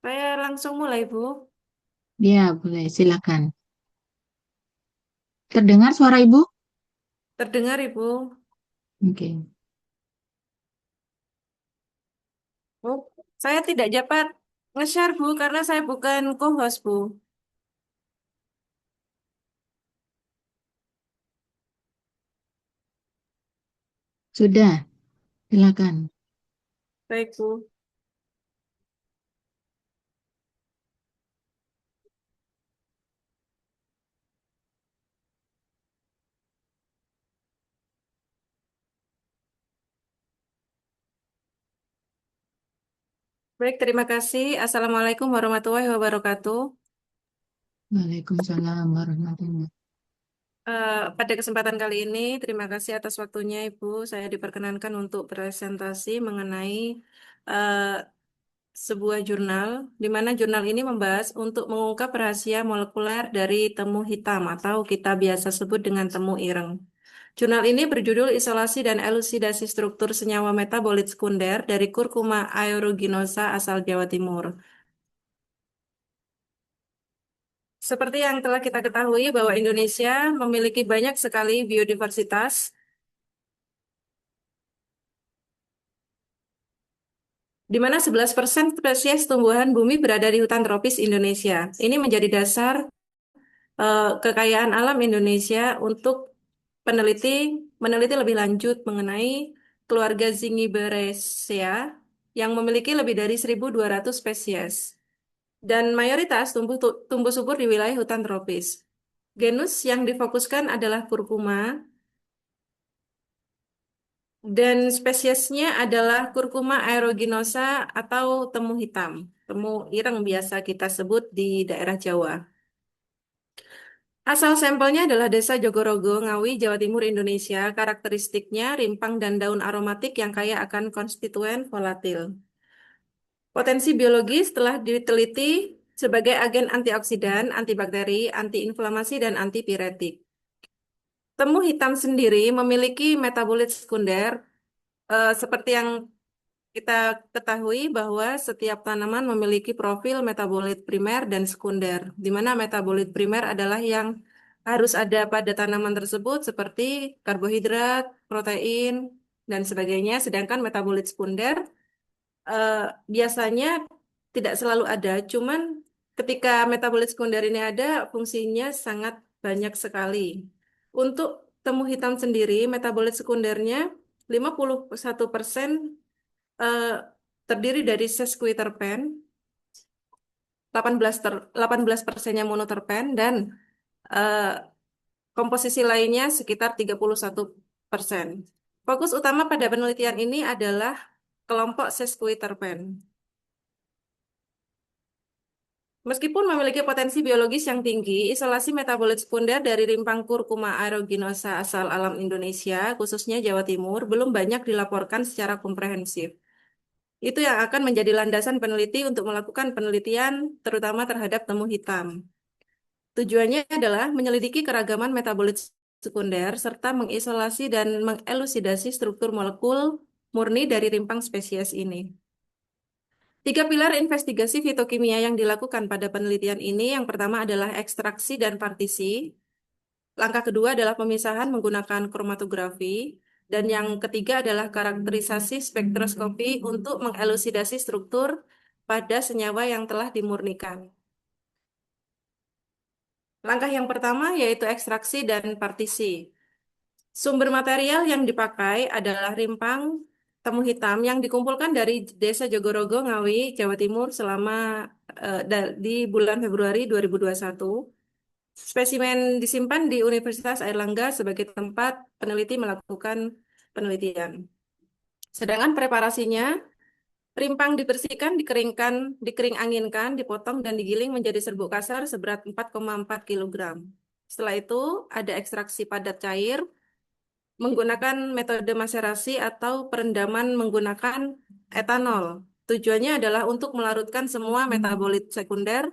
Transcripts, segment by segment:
Saya langsung mulai, Bu. Ya, boleh, silakan. Terdengar suara Ibu? Terdengar, Ibu. Oke. Oh, saya tidak dapat nge-share, Bu, karena saya bukan co-host, Bu. Sudah, silakan. Baik, Bu. Baik, terima kasih. Assalamualaikum warahmatullahi wabarakatuh. Waalaikumsalam warahmatullahi. Pada kesempatan kali ini, terima kasih atas waktunya, Ibu. Saya diperkenankan untuk presentasi mengenai eh, sebuah jurnal, di mana jurnal ini membahas untuk mengungkap rahasia molekuler dari temu hitam atau kita biasa sebut dengan temu ireng. Jurnal ini berjudul Isolasi dan Elusidasi Struktur Senyawa Metabolit Sekunder dari Curcuma aeruginosa asal Jawa Timur. Seperti yang telah kita ketahui bahwa Indonesia memiliki banyak sekali biodiversitas, di mana 11% spesies tumbuhan bumi berada di hutan tropis Indonesia. Ini menjadi dasar kekayaan alam Indonesia untuk peneliti meneliti lebih lanjut mengenai keluarga Zingiberaceae yang memiliki lebih dari 1.200 spesies dan mayoritas tumbuh subur di wilayah hutan tropis. Genus yang difokuskan adalah Curcuma dan spesiesnya adalah Curcuma aeruginosa atau temu hitam. Temu ireng biasa kita sebut di daerah Jawa. Asal sampelnya adalah Desa Jogorogo, Ngawi, Jawa Timur, Indonesia. Karakteristiknya rimpang dan daun aromatik yang kaya akan konstituen volatil. Potensi biologis telah diteliti sebagai agen antioksidan, antibakteri, antiinflamasi, dan antipiretik. Temu hitam sendiri memiliki metabolit sekunder, seperti yang kita ketahui bahwa setiap tanaman memiliki profil metabolit primer dan sekunder, di mana metabolit primer adalah yang harus ada pada tanaman tersebut seperti karbohidrat, protein, dan sebagainya, sedangkan metabolit sekunder eh, biasanya tidak selalu ada, cuman ketika metabolit sekunder ini ada, fungsinya sangat banyak sekali. Untuk temu hitam sendiri, metabolit sekundernya 51% eh, terdiri dari sesquiterpen, 18 persennya monoterpen, dan eh, komposisi lainnya sekitar 31%. Fokus utama pada penelitian ini adalah kelompok sesquiterpen. Meskipun memiliki potensi biologis yang tinggi, isolasi metabolit sekunder dari rimpang Curcuma aeruginosa asal alam Indonesia, khususnya Jawa Timur, belum banyak dilaporkan secara komprehensif. Itu yang akan menjadi landasan peneliti untuk melakukan penelitian terutama terhadap temu hitam. Tujuannya adalah menyelidiki keragaman metabolit sekunder serta mengisolasi dan mengelusidasi struktur molekul murni dari rimpang spesies ini. Tiga pilar investigasi fitokimia yang dilakukan pada penelitian ini, yang pertama adalah ekstraksi dan partisi, langkah kedua adalah pemisahan menggunakan kromatografi, dan yang ketiga adalah karakterisasi spektroskopi untuk mengelusidasi struktur pada senyawa yang telah dimurnikan. Langkah yang pertama yaitu ekstraksi dan partisi. Sumber material yang dipakai adalah rimpang temu hitam yang dikumpulkan dari Desa Jogorogo, Ngawi, Jawa Timur selama di bulan Februari 2021. Spesimen disimpan di Universitas Airlangga sebagai tempat peneliti melakukan penelitian. Sedangkan preparasinya, rimpang dibersihkan, dikeringkan, dikering anginkan, dipotong dan digiling menjadi serbuk kasar seberat 4,4 kilogram. Setelah itu ada ekstraksi padat cair menggunakan metode maserasi atau perendaman menggunakan etanol. Tujuannya adalah untuk melarutkan semua metabolit sekunder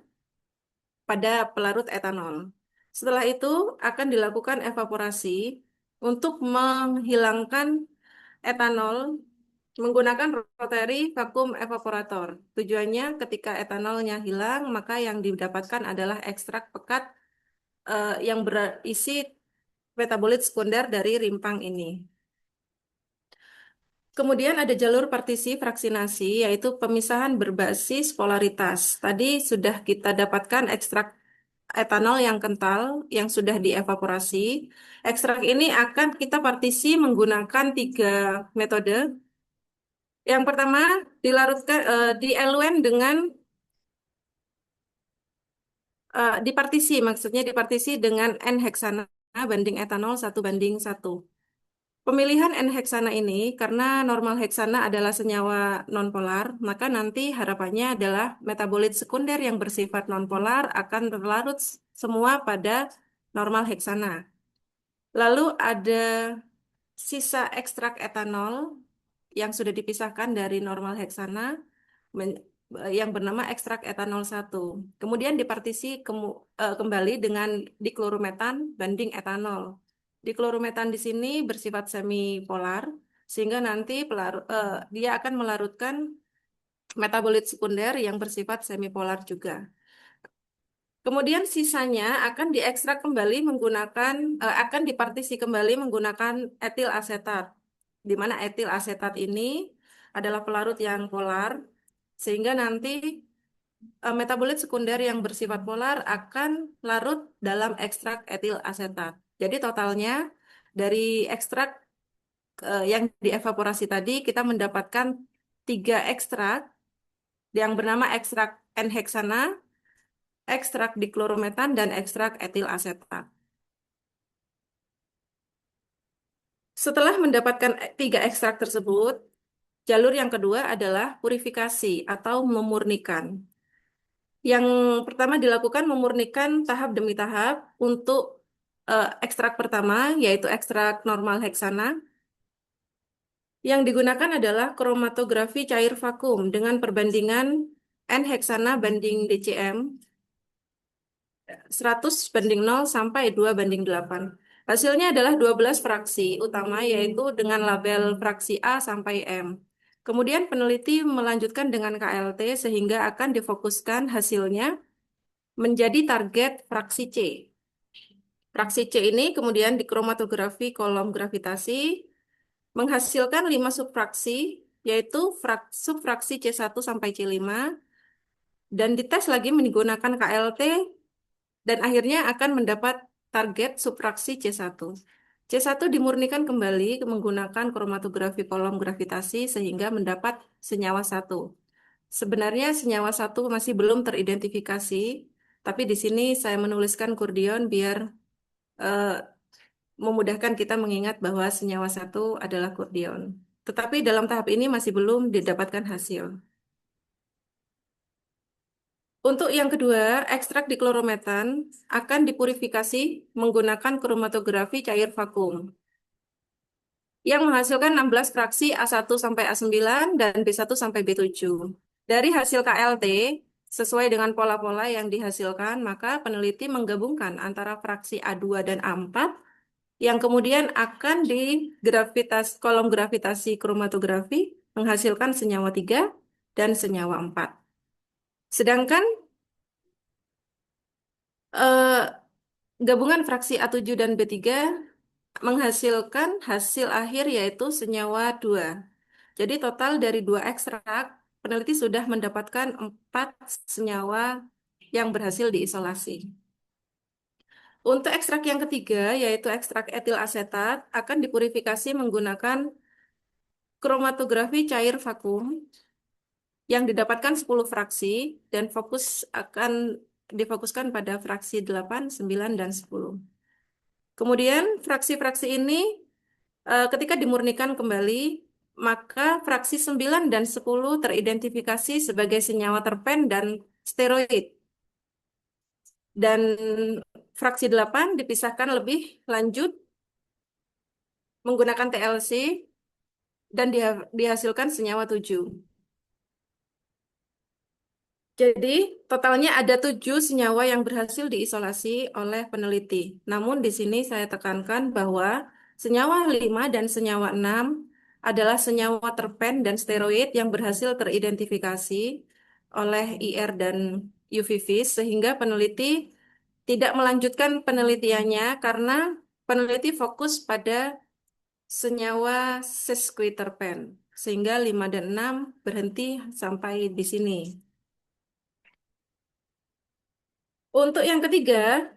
pada pelarut etanol. Setelah itu akan dilakukan evaporasi untuk menghilangkan etanol menggunakan rotary vacuum evaporator. Tujuannya ketika etanolnya hilang, maka yang didapatkan adalah ekstrak pekat yang berisi metabolit sekunder dari rimpang ini. Kemudian ada jalur partisi fraksinasi, yaitu pemisahan berbasis polaritas. Tadi sudah kita dapatkan ekstrak etanol yang kental, yang sudah dievaporasi. Ekstrak ini akan kita partisi menggunakan tiga metode. Yang pertama, dilarutkan, dieluen dengan dipartisi, maksudnya dipartisi dengan N-heksana banding etanol 1:1. Pemilihan N-heksana ini karena normal heksana adalah senyawa nonpolar, maka nanti harapannya adalah metabolit sekunder yang bersifat nonpolar akan terlarut semua pada normal heksana. Lalu ada sisa ekstrak etanol yang sudah dipisahkan dari normal heksana men- yang bernama ekstrak etanol 1. Kemudian dipartisi kembali dengan diklorometan banding etanol. Diklorometan di sini bersifat semipolar sehingga nanti dia akan melarutkan metabolit sekunder yang bersifat semipolar juga. Kemudian sisanya akan diekstrak kembali menggunakan akan dipartisi kembali menggunakan etil asetat. Di mana etil asetat ini adalah pelarut yang polar sehingga nanti metabolit sekunder yang bersifat polar akan larut dalam ekstrak etil asetat. Jadi totalnya dari ekstrak yang dievaporasi tadi kita mendapatkan tiga ekstrak yang bernama ekstrak N-heksana, ekstrak diklorometan, dan ekstrak etil asetat. Setelah mendapatkan tiga ekstrak tersebut, jalur yang kedua adalah purifikasi atau memurnikan. Yang pertama dilakukan memurnikan tahap demi tahap untuk ekstrak pertama, yaitu ekstrak normal heksana. Yang digunakan adalah kromatografi cair vakum dengan perbandingan N-heksana banding DCM 100:0 sampai 2:8. Hasilnya adalah 12 fraksi utama, yaitu dengan label fraksi A sampai M. Kemudian peneliti melanjutkan dengan KLT sehingga akan difokuskan hasilnya menjadi target fraksi C. Fraksi C ini kemudian dikromatografi kolom gravitasi menghasilkan 5 subfraksi, yaitu subfraksi C1 sampai C5, dan dites lagi menggunakan KLT, dan akhirnya akan mendapat target subfraksi C1. C1 dimurnikan kembali menggunakan kromatografi kolom gravitasi sehingga mendapat senyawa satu. Sebenarnya senyawa satu masih belum teridentifikasi, tapi di sini saya menuliskan kurdion biar eh, memudahkan kita mengingat bahwa senyawa satu adalah kurdion. Tetapi dalam tahap ini masih belum didapatkan hasil. Untuk yang kedua, ekstrak diklorometan akan dipurifikasi menggunakan kromatografi cair vakum yang menghasilkan 16 fraksi A1 sampai A9 dan B1 sampai B7. Dari hasil KLT, sesuai dengan pola-pola yang dihasilkan, maka peneliti menggabungkan antara fraksi A2 dan A4 yang kemudian akan di kolom gravitasi kromatografi menghasilkan senyawa 3 dan senyawa 4. Sedangkan eh, gabungan fraksi A7 dan B3 menghasilkan hasil akhir yaitu senyawa 2. Jadi total dari dua ekstrak, peneliti sudah mendapatkan 4 senyawa yang berhasil diisolasi. Untuk ekstrak yang ketiga, yaitu ekstrak etil asetat, akan dipurifikasi menggunakan kromatografi cair vakum yang didapatkan 10 fraksi dan akan difokuskan pada fraksi 8, 9, dan 10. Kemudian fraksi-fraksi ini ketika dimurnikan kembali, maka fraksi 9 dan 10 teridentifikasi sebagai senyawa terpen dan steroid. Dan fraksi 8 dipisahkan lebih lanjut menggunakan TLC dan dihasilkan senyawa 7. Jadi, totalnya ada 7 senyawa yang berhasil diisolasi oleh peneliti. Namun di sini saya tekankan bahwa senyawa 5 dan senyawa 6 adalah senyawa terpen dan steroid yang berhasil teridentifikasi oleh IR dan UV-Vis sehingga peneliti tidak melanjutkan penelitiannya karena peneliti fokus pada senyawa sesquiterpen sehingga 5 dan 6 berhenti sampai di sini. Untuk yang ketiga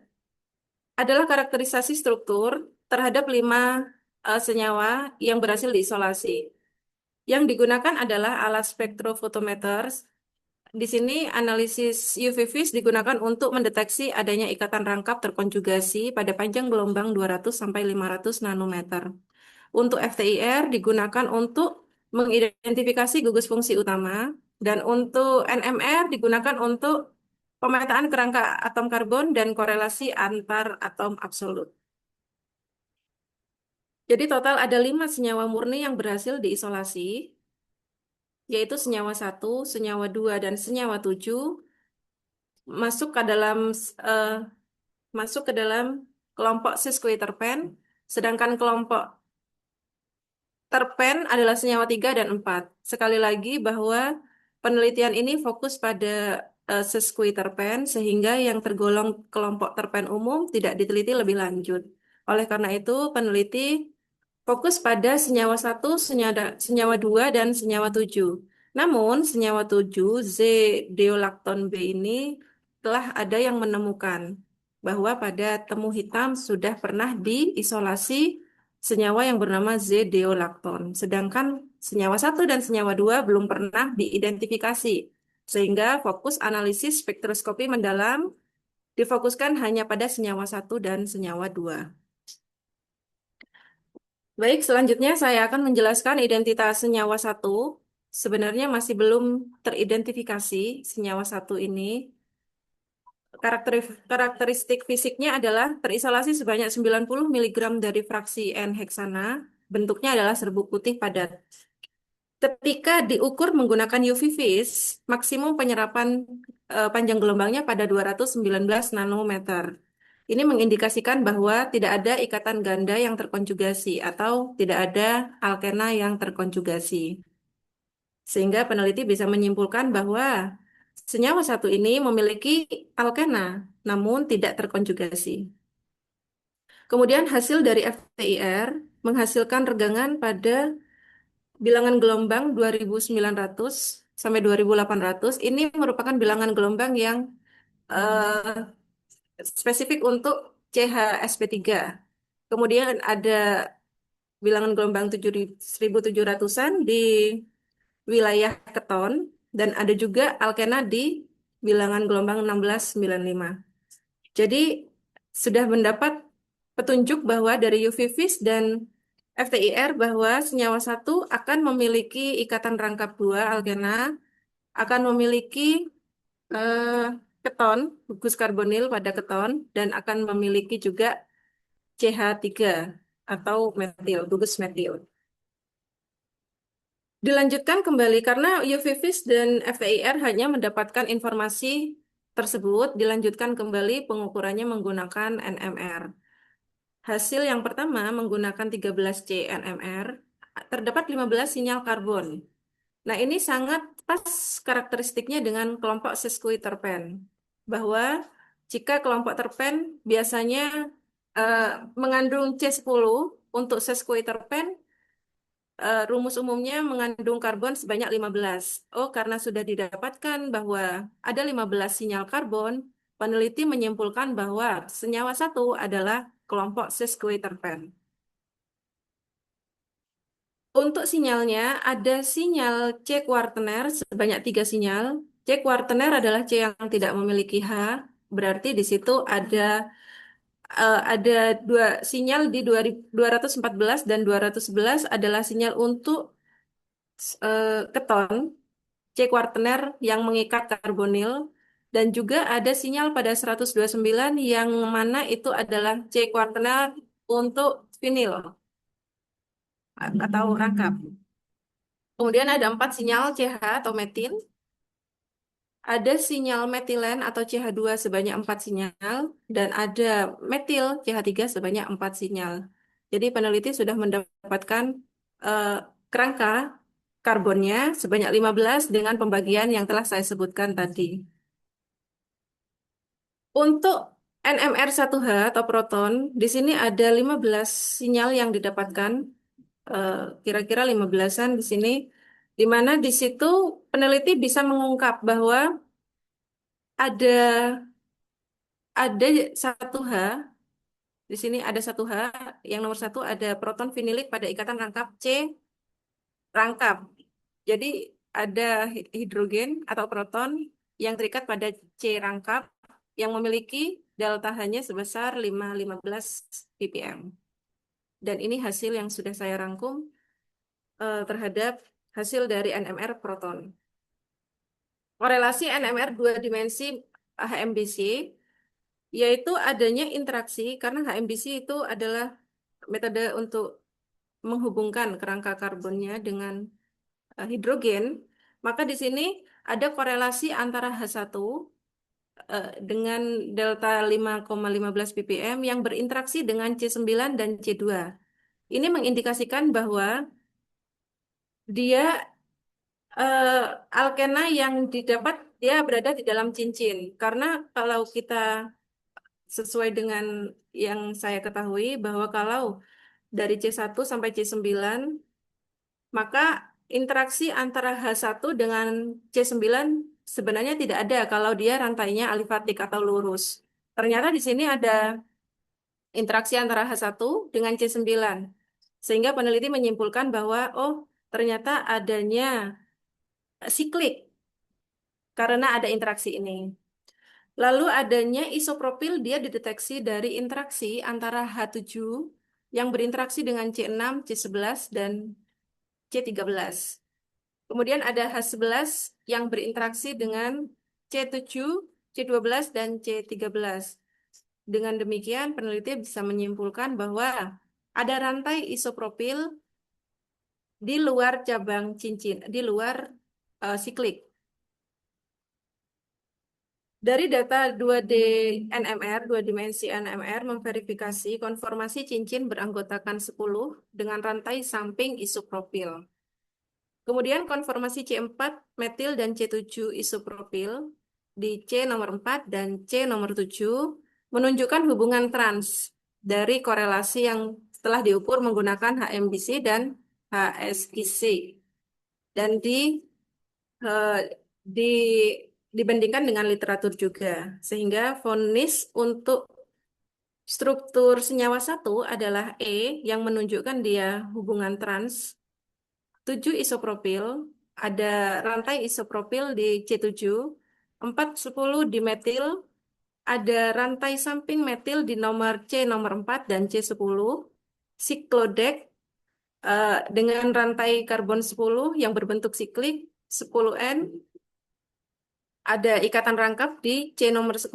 adalah karakterisasi struktur terhadap 5 senyawa yang berhasil diisolasi. Yang digunakan adalah alat spektrofotometer. Di sini analisis UV-Vis digunakan untuk mendeteksi adanya ikatan rangkap terkonjugasi pada panjang gelombang 200 sampai 500 nanometer. Untuk FTIR digunakan untuk mengidentifikasi gugus fungsi utama dan untuk NMR digunakan untuk pemetaan kerangka atom karbon dan korelasi antar atom absolut. Jadi total ada 5 senyawa murni yang berhasil diisolasi, yaitu senyawa satu, senyawa 2, dan senyawa 7 masuk ke dalam eh, masuk ke dalam kelompok sesquiterpen, sedangkan kelompok terpen adalah senyawa 3 dan 4. Sekali lagi bahwa penelitian ini fokus pada sesquiterpen sehingga yang tergolong kelompok terpen umum tidak diteliti lebih lanjut. Oleh karena itu, peneliti fokus pada senyawa satu, senyawa 2, dan senyawa 7. Namun, senyawa 7, Z-deolacton B ini telah ada yang menemukan bahwa pada temu hitam sudah pernah diisolasi senyawa yang bernama Z-deolacton. Sedangkan senyawa satu dan senyawa 2 belum pernah diidentifikasi. Sehingga fokus analisis spektroskopi mendalam difokuskan hanya pada senyawa satu dan senyawa 2. Baik, selanjutnya saya akan menjelaskan identitas senyawa satu. Sebenarnya masih belum teridentifikasi senyawa satu ini. Karakteristik fisiknya adalah terisolasi sebanyak 90 miligram dari fraksi N-heksana. Bentuknya adalah serbuk putih padat. Ketika diukur menggunakan UV-Vis, maksimum penyerapan panjang gelombangnya pada 219 nanometer. Ini mengindikasikan bahwa tidak ada ikatan ganda yang terkonjugasi atau tidak ada alkena yang terkonjugasi. Sehingga peneliti bisa menyimpulkan bahwa senyawa satu ini memiliki alkena, namun tidak terkonjugasi. Kemudian hasil dari FTIR menghasilkan regangan pada bilangan gelombang 2900 sampai 2800. Ini merupakan bilangan gelombang yang eh, spesifik untuk CHSP3. Kemudian ada bilangan gelombang 1700-an di wilayah keton dan ada juga alkena di bilangan gelombang 1695. Jadi sudah mendapat petunjuk bahwa dari UV-Vis dan FTIR bahwa senyawa satu akan memiliki ikatan rangkap dua alkena, akan memiliki eh, keton, gugus karbonil pada keton, dan akan memiliki juga CH3 atau metil, gugus metil. Dilanjutkan kembali karena UV-Vis dan FTIR hanya mendapatkan informasi tersebut, dilanjutkan kembali pengukurannya menggunakan NMR. Hasil yang pertama menggunakan 13C NMR, terdapat 15 sinyal karbon. Nah, ini sangat pas karakteristiknya dengan kelompok sesquiterpen. Bahwa jika kelompok terpen biasanya eh, mengandung C10 untuk sesquiterpen, rumus umumnya mengandung karbon sebanyak 15. Oh, karena sudah didapatkan bahwa ada 15 sinyal karbon, peneliti menyimpulkan bahwa senyawa satu adalah kelompok sesquiterpen. Untuk sinyalnya, ada sinyal C kuartener sebanyak 3 sinyal. C kuartener adalah C yang tidak memiliki H, berarti di situ ada dua sinyal di 214 dan 211 adalah sinyal untuk keton C kuartener yang mengikat karbonil dan juga ada sinyal pada 129 yang mana itu adalah C kuartener untuk vinil atau rangkap. Kemudian ada 4 sinyal CH atau metin, ada sinyal metilen atau CH2 sebanyak 4 sinyal dan ada metil CH3 sebanyak 4 sinyal. Jadi peneliti sudah mendapatkan eh, kerangka karbonnya sebanyak 15 dengan pembagian yang telah saya sebutkan tadi. Untuk NMR1H atau proton, di sini ada 15 sinyal yang didapatkan, eh, kira-kira 15-an di sini, di mana di situ peneliti bisa mengungkap bahwa ada ada satu H, di sini ada satu H, yang nomor satu ada proton vinilik pada ikatan rangkap C rangkap. Jadi ada hidrogen atau proton yang terikat pada C rangkap yang memiliki delta H-nya sebesar 5,15 ppm. Dan ini hasil yang sudah saya rangkum terhadap hasil dari NMR proton. Korelasi NMR dua dimensi HMBC yaitu adanya interaksi karena HMBC itu adalah metode untuk menghubungkan kerangka karbonnya dengan hidrogen, maka di sini ada korelasi antara H1 dengan delta 5,15 ppm yang berinteraksi dengan C9 dan C2. Ini mengindikasikan bahwa dia eh, alkena yang didapat dia berada di dalam cincin. Karena kalau kita sesuai dengan yang saya ketahui bahwa kalau dari C1 sampai C9 maka interaksi antara H1 dengan C9 sebenarnya tidak ada kalau dia rantainya alifatik atau lurus. Ternyata di sini ada interaksi antara H1 dengan C9. Sehingga peneliti menyimpulkan bahwa oh ternyata adanya siklik karena ada interaksi ini. Lalu adanya isopropil dia dideteksi dari interaksi antara H7 yang berinteraksi dengan C6, C11, dan C13. Kemudian ada H11 yang berinteraksi dengan C7, C12, dan C13. Dengan demikian, peneliti bisa menyimpulkan bahwa ada rantai isopropil di luar cabang cincin, di luar siklik. Dari data 2D NMR, dua dimensi NMR, memverifikasi konformasi cincin beranggotakan 10 dengan rantai samping isopropil. Kemudian konformasi C4 metil dan C7 isopropil di C nomor 4 dan C nomor 7 menunjukkan hubungan trans dari korelasi yang telah diukur menggunakan HMBC dan HSIC. Dan eh, di dibandingkan dengan literatur juga. Sehingga vonis untuk struktur senyawa satu adalah E yang menunjukkan dia hubungan trans 7 isopropil, ada rantai isopropil di C7, 4 10 dimetil, ada rantai samping metil di nomor C nomor 4 dan C10, siklodek dengan rantai karbon 10 yang berbentuk siklik 10N, ada ikatan rangkap di C nomor 10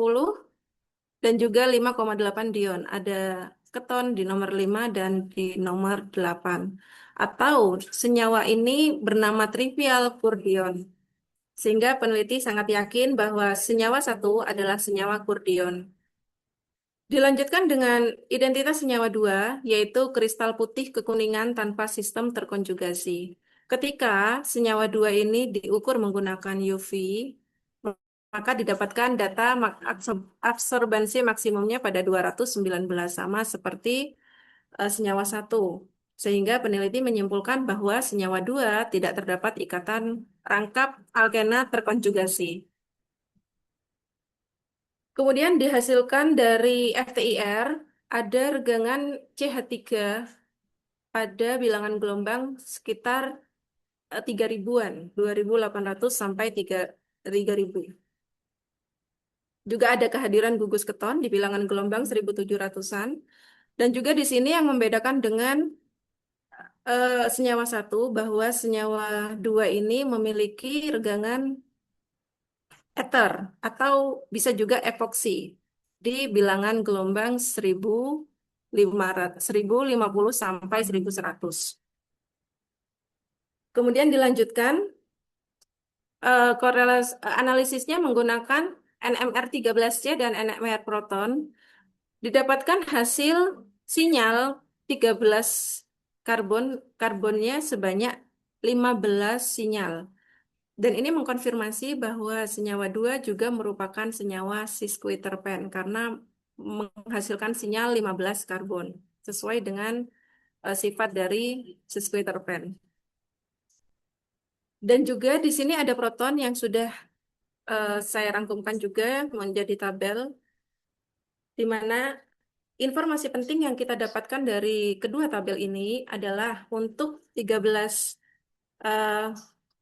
dan juga 5,8 dion. Ada keton di nomor 5 dan di nomor 8. Atau senyawa ini bernama trivial kurdion. Sehingga peneliti sangat yakin bahwa senyawa satu adalah senyawa kurdion. Dilanjutkan dengan identitas senyawa 2, yaitu kristal putih kekuningan tanpa sistem terkonjugasi. Ketika senyawa 2 ini diukur menggunakan UV, maka didapatkan data absorbansi maksimumnya pada 219 sama seperti senyawa satu. Sehingga peneliti menyimpulkan bahwa senyawa 2 tidak terdapat ikatan rangkap alkena terkonjugasi. Kemudian dihasilkan dari FTIR ada regangan CH3 pada bilangan gelombang sekitar 3.000-an, 2.800 sampai 3.000. Juga ada kehadiran gugus keton di bilangan gelombang 1.700-an. Dan juga di sini yang membedakan dengan senyawa satu bahwa senyawa dua ini memiliki regangan ether atau bisa juga epoksi di bilangan gelombang 1.050 sampai 1.100. Kemudian dilanjutkan korelasi analisisnya menggunakan NMR13C dan NMR proton. Didapatkan hasil sinyal 13 karbonnya sebanyak 15 sinyal. Dan ini mengkonfirmasi bahwa senyawa 2 juga merupakan senyawa sesquiterpen karena menghasilkan sinyal 15 karbon sesuai dengan sifat dari sesquiterpen. Dan juga di sini ada proton yang sudah saya rangkumkan juga menjadi tabel di mana informasi penting yang kita dapatkan dari kedua tabel ini adalah untuk 13 eh,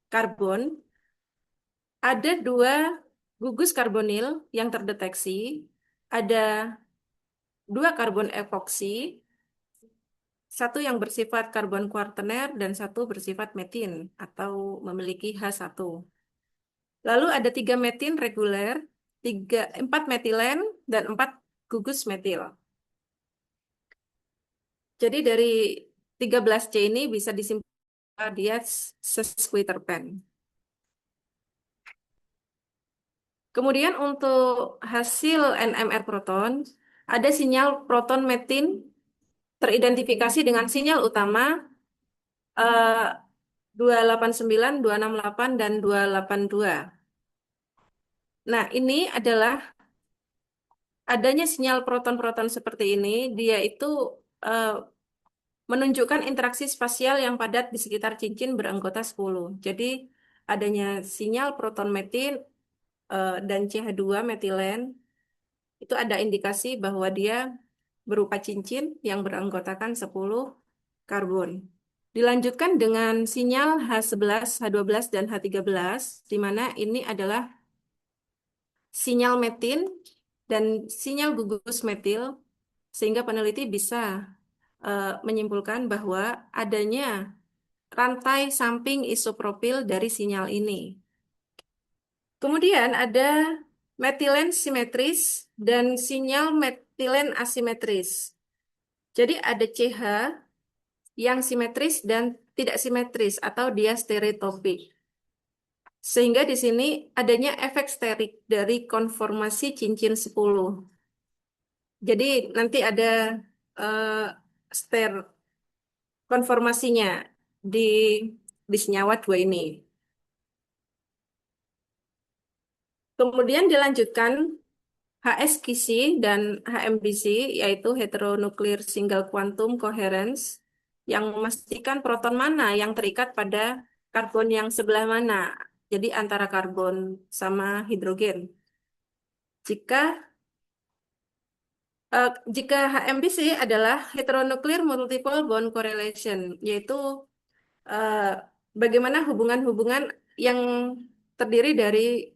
karbon ada 2 gugus karbonil yang terdeteksi, ada 2 karbon epoksi, satu yang bersifat karbon kuartener dan satu bersifat metin atau memiliki H1. Lalu ada 3 metin reguler, 4 metilen, dan 4 gugus metil. Jadi dari 13C ini bisa disimpulkan dia sesquiterpen. Kemudian untuk hasil NMR proton, ada sinyal proton metin teridentifikasi dengan sinyal utama 289, 268, dan 282. Nah, ini adalah adanya sinyal proton-proton seperti ini, dia itu eh, menunjukkan interaksi spasial yang padat di sekitar cincin beranggota 10. Jadi, adanya sinyal proton metin dan CH2 metilen itu ada indikasi bahwa dia berupa cincin yang beranggotakan 10 karbon. Dilanjutkan dengan sinyal H11, H12, dan H13, di mana ini adalah sinyal metin dan sinyal gugus metil, sehingga peneliti bisa menyimpulkan bahwa adanya rantai samping isopropil dari sinyal ini. Kemudian ada metilen simetris dan sinyal metilen asimetris. Jadi ada CH yang simetris dan tidak simetris atau dia stereotopik. Sehingga di sini adanya efek sterik dari konformasi cincin 10. Jadi nanti ada eh, ster konformasinya di senyawa 2 ini. Kemudian dilanjutkan HSQC dan HMBC, yaitu heteronuklear single quantum coherence, yang memastikan proton mana yang terikat pada karbon yang sebelah mana. Jadi antara karbon sama hidrogen. Jika jika HMBC adalah heteronuclear multiple bond correlation, yaitu eh, bagaimana hubungan-hubungan yang terdiri dari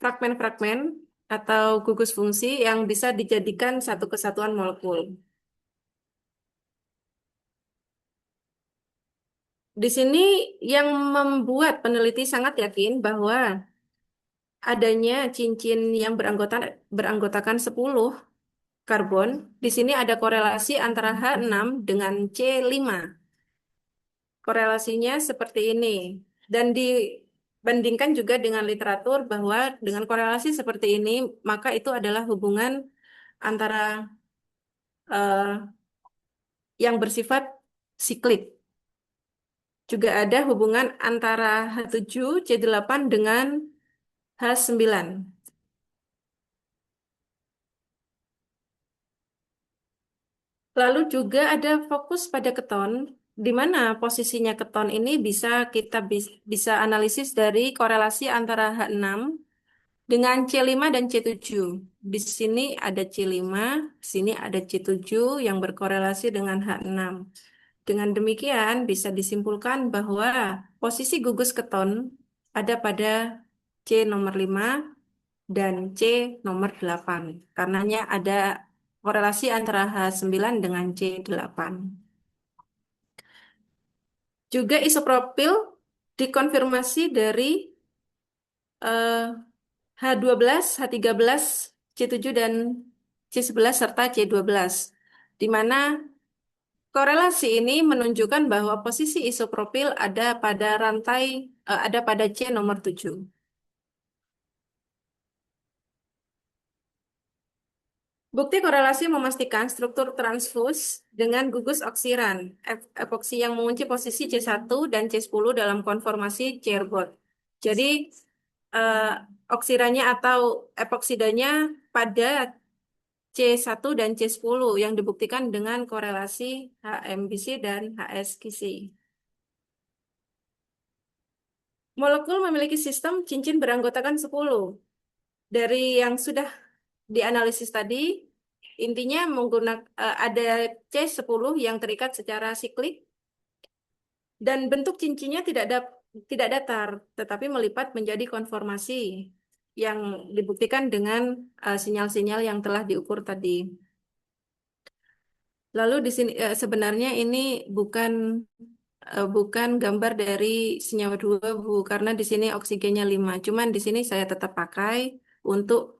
fragmen-fragmen atau gugus fungsi yang bisa dijadikan satu kesatuan molekul. Di sini yang membuat peneliti sangat yakin bahwa adanya cincin yang beranggotakan 10 karbon, di sini ada korelasi antara H6 dengan C5. Korelasinya seperti ini. Dan dibandingkan juga dengan literatur bahwa dengan korelasi seperti ini, maka itu adalah hubungan antara yang bersifat siklik. Juga ada hubungan antara H7, C8 dengan H9. Lalu juga ada fokus pada keton, di mana posisinya keton ini bisa analisis dari korelasi antara H6 dengan C5 dan C7. Di sini ada C5, di sini ada C7 yang berkorelasi dengan H6. Dengan demikian bisa disimpulkan bahwa posisi gugus keton ada pada C nomor 5 dan C nomor 8. Karenanya ada korelasi antara H9 dengan C8. Juga isopropil dikonfirmasi dari eh, H12, H13, C7, dan C11 serta C12. Di mana korelasi ini menunjukkan bahwa posisi isopropil ada pada ada pada C nomor 7. . . . . . . . . . . . . . . . . . . . . . . . . . . . . . . . . . . . . . . . . . . . . . . . . . . . . . . . . . . . . . . . . . . . . . . . . . . . . . . . . . . . . . . . . . . . . . . . . . . . . . . . . . . . . . . . . . . . . . . . . . . . . . . . . . . . . . . . . . . . . . . . . . . . . . . . . . . . . . . . . . . . . . . . . . . . . Bukti korelasi memastikan struktur transfus dengan gugus oksiran, epoksi yang mengunci posisi C1 dan C10 dalam konformasi Chern-Bott. Jadi, eh, oksirannya atau epoksidanya pada C1 dan C10 yang dibuktikan dengan korelasi HMBC dan HSQC. Molekul memiliki sistem cincin beranggotakan 10. Dari yang sudah dianalisis tadi, intinya ada C10 yang terikat secara siklik dan bentuk cincinnya tidak datar, tetapi melipat menjadi konformasi yang dibuktikan dengan sinyal-sinyal yang telah diukur tadi. Lalu di sini sebenarnya ini bukan gambar dari senyawa 2 Bu, karena di sini oksigennya 5. Cuman di sini saya tetap pakai untuk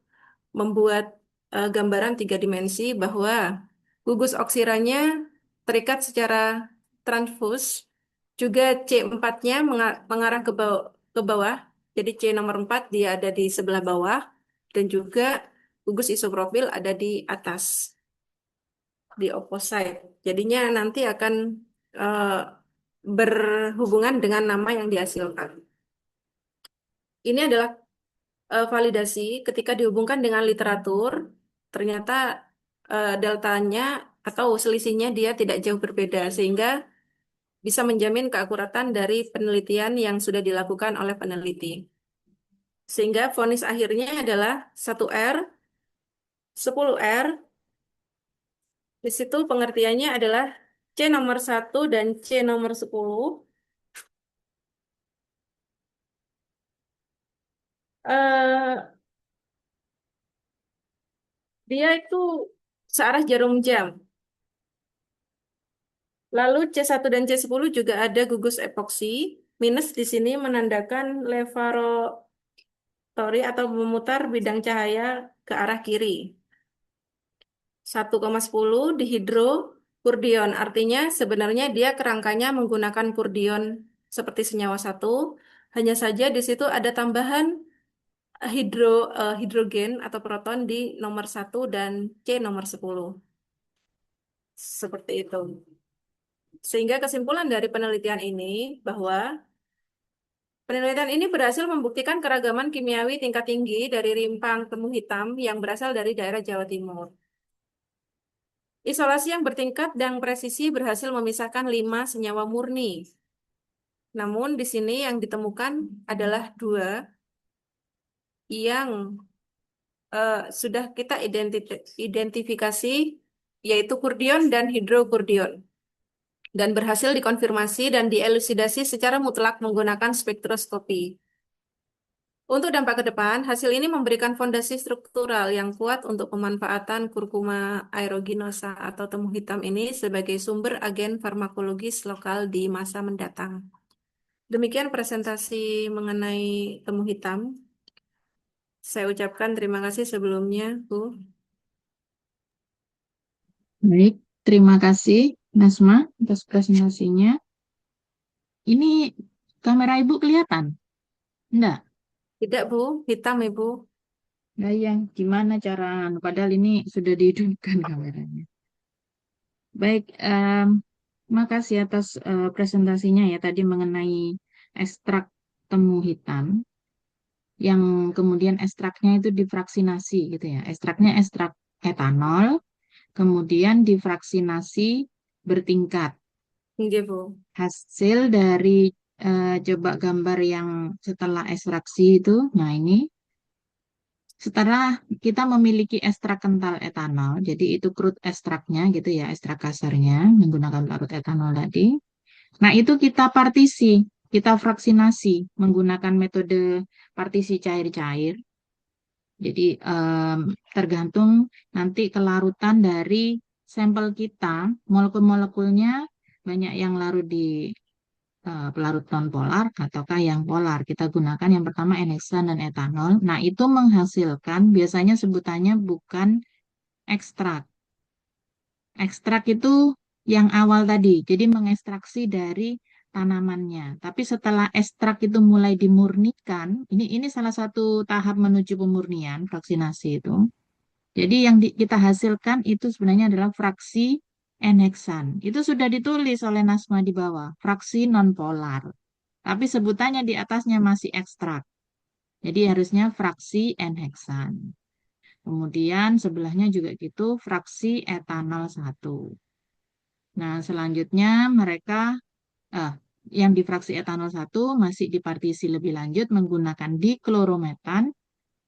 membuat gambaran 3 dimensi bahwa gugus oksirannya terikat secara transfus, juga C4-nya mengarah ke bawah, jadi C nomor 4 dia ada di sebelah bawah, dan juga gugus isoprofil ada di atas, di opposite. Jadinya nanti akan eh, berhubungan dengan nama yang dihasilkan. Ini adalah validasi ketika dihubungkan dengan literatur, ternyata deltanya atau selisihnya dia tidak jauh berbeda, sehingga bisa menjamin keakuratan dari penelitian yang sudah dilakukan oleh peneliti. Sehingga vonis akhirnya adalah 1R, 10R, di situ pengertiannya adalah C nomor 1 dan C nomor 10. Eh, dia itu searah jarum jam. Lalu C1 dan C10 juga ada gugus epoksi. Minus di sini menandakan levarotori atau memutar bidang cahaya ke arah kiri. 1,10 dihidrokurdion. Artinya sebenarnya dia kerangkanya menggunakan kurdion seperti senyawa satu. Hanya saja di situ ada tambahan hidrogen atau proton di nomor 1 dan C nomor 10. Seperti itu. Sehingga kesimpulan dari penelitian ini bahwa penelitian ini berhasil membuktikan keragaman kimiawi tingkat tinggi dari rimpang temu hitam yang berasal dari daerah Jawa Timur. Isolasi yang bertingkat dan presisi berhasil memisahkan 5 senyawa murni. Namun di sini yang ditemukan adalah 2 yang sudah kita identifikasi, yaitu kurdion dan hidrokurdion. Dan berhasil dikonfirmasi dan dielusidasi secara mutlak menggunakan spektroskopi. Untuk dampak ke depan, hasil ini memberikan fondasi struktural yang kuat untuk pemanfaatan kurkuma aeruginosa atau temu hitam ini sebagai sumber agen farmakologis lokal di masa mendatang. Demikian presentasi mengenai temu hitam. Saya ucapkan terima kasih sebelumnya, Bu. Baik, terima kasih Nasma atas presentasinya. Ini kamera Ibu kelihatan? Enggak? Tidak, Bu. Hitam, Ibu. Enggak yang gimana cara, padahal ini sudah dihidupkan kameranya. Baik, makasih atas presentasinya ya tadi mengenai ekstrak temu hitam yang kemudian ekstraknya itu difraksinasi gitu ya. Ekstraknya ekstrak etanol, kemudian difraksinasi bertingkat. Nggih, Bu. Hasil dari coba gambar yang setelah ekstraksi itu, nah ini setelah kita memiliki ekstrak kental etanol, jadi itu crude ekstraknya gitu ya, ekstrak kasarnya menggunakan larut etanol tadi. Nah, itu kita partisi, kita fraksinasi menggunakan metode partisi cair-cair. Jadi tergantung nanti kelarutan dari sampel kita, molekul-molekulnya banyak yang larut di pelarut nonpolar ataukah yang polar. Kita gunakan yang pertama enhexan dan etanol. Nah, itu menghasilkan biasanya sebutannya bukan ekstrak. Ekstrak itu yang awal tadi, jadi mengekstraksi dari tanamannya. Tapi setelah ekstrak itu mulai dimurnikan, ini salah satu tahap menuju pemurnian vaksinasi itu. Jadi yang kita hasilkan itu sebenarnya adalah fraksi N-heksan. Itu sudah ditulis oleh Nasma di bawah, fraksi nonpolar. Tapi sebutannya di atasnya masih ekstrak. Jadi harusnya fraksi N-heksan. Kemudian sebelahnya juga gitu, fraksi etanol satu. Nah, selanjutnya mereka, eh, yang di fraksi etanol satu masih dipartisi lebih lanjut menggunakan diklorometan.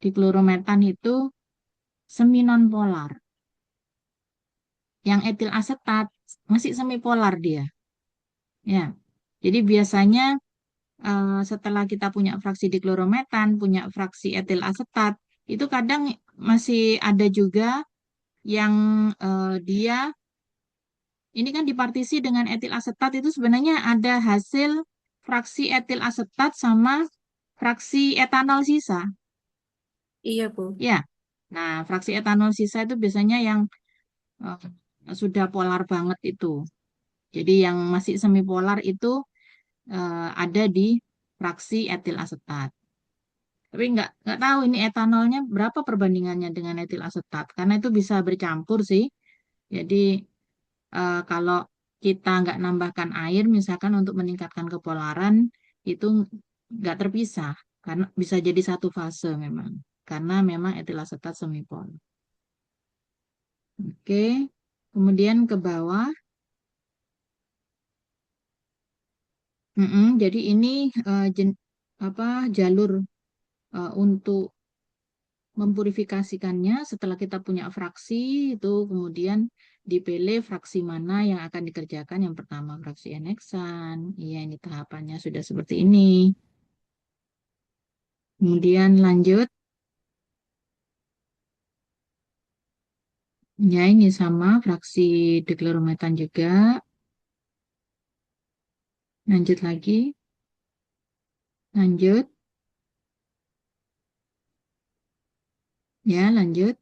Diklorometan itu semi nonpolar. Yang etil asetat masih semipolar dia. Ya, jadi biasanya setelah kita punya fraksi diklorometan, punya fraksi etil asetat, itu kadang masih ada juga yang dia ini kan dipartisi dengan etil asetat itu sebenarnya ada hasil fraksi etil asetat sama fraksi etanol sisa. Iya, Bu. Ya, nah fraksi etanol sisa itu biasanya yang sudah polar banget itu. Jadi yang masih semipolar itu ada di fraksi etil asetat. Tapi nggak tahu ini etanolnya berapa perbandingannya dengan etil asetat, karena itu bisa bercampur sih. Jadi kalau kita nggak nambahkan air, misalkan untuk meningkatkan kepolaran, itu nggak terpisah, karena bisa jadi satu fase memang. Karena memang etil asetat semipol. Oke, kemudian ke bawah. Jadi ini apa jalur untuk mempurifikasikannya setelah kita punya fraksi itu kemudian dipilih fraksi mana yang akan dikerjakan. Yang pertama fraksi enheksan. Iya, ini tahapannya sudah seperti ini. Kemudian lanjut. Ya, ini sama fraksi diklorometan juga. Lanjut lagi. Lanjut. Ya, lanjut.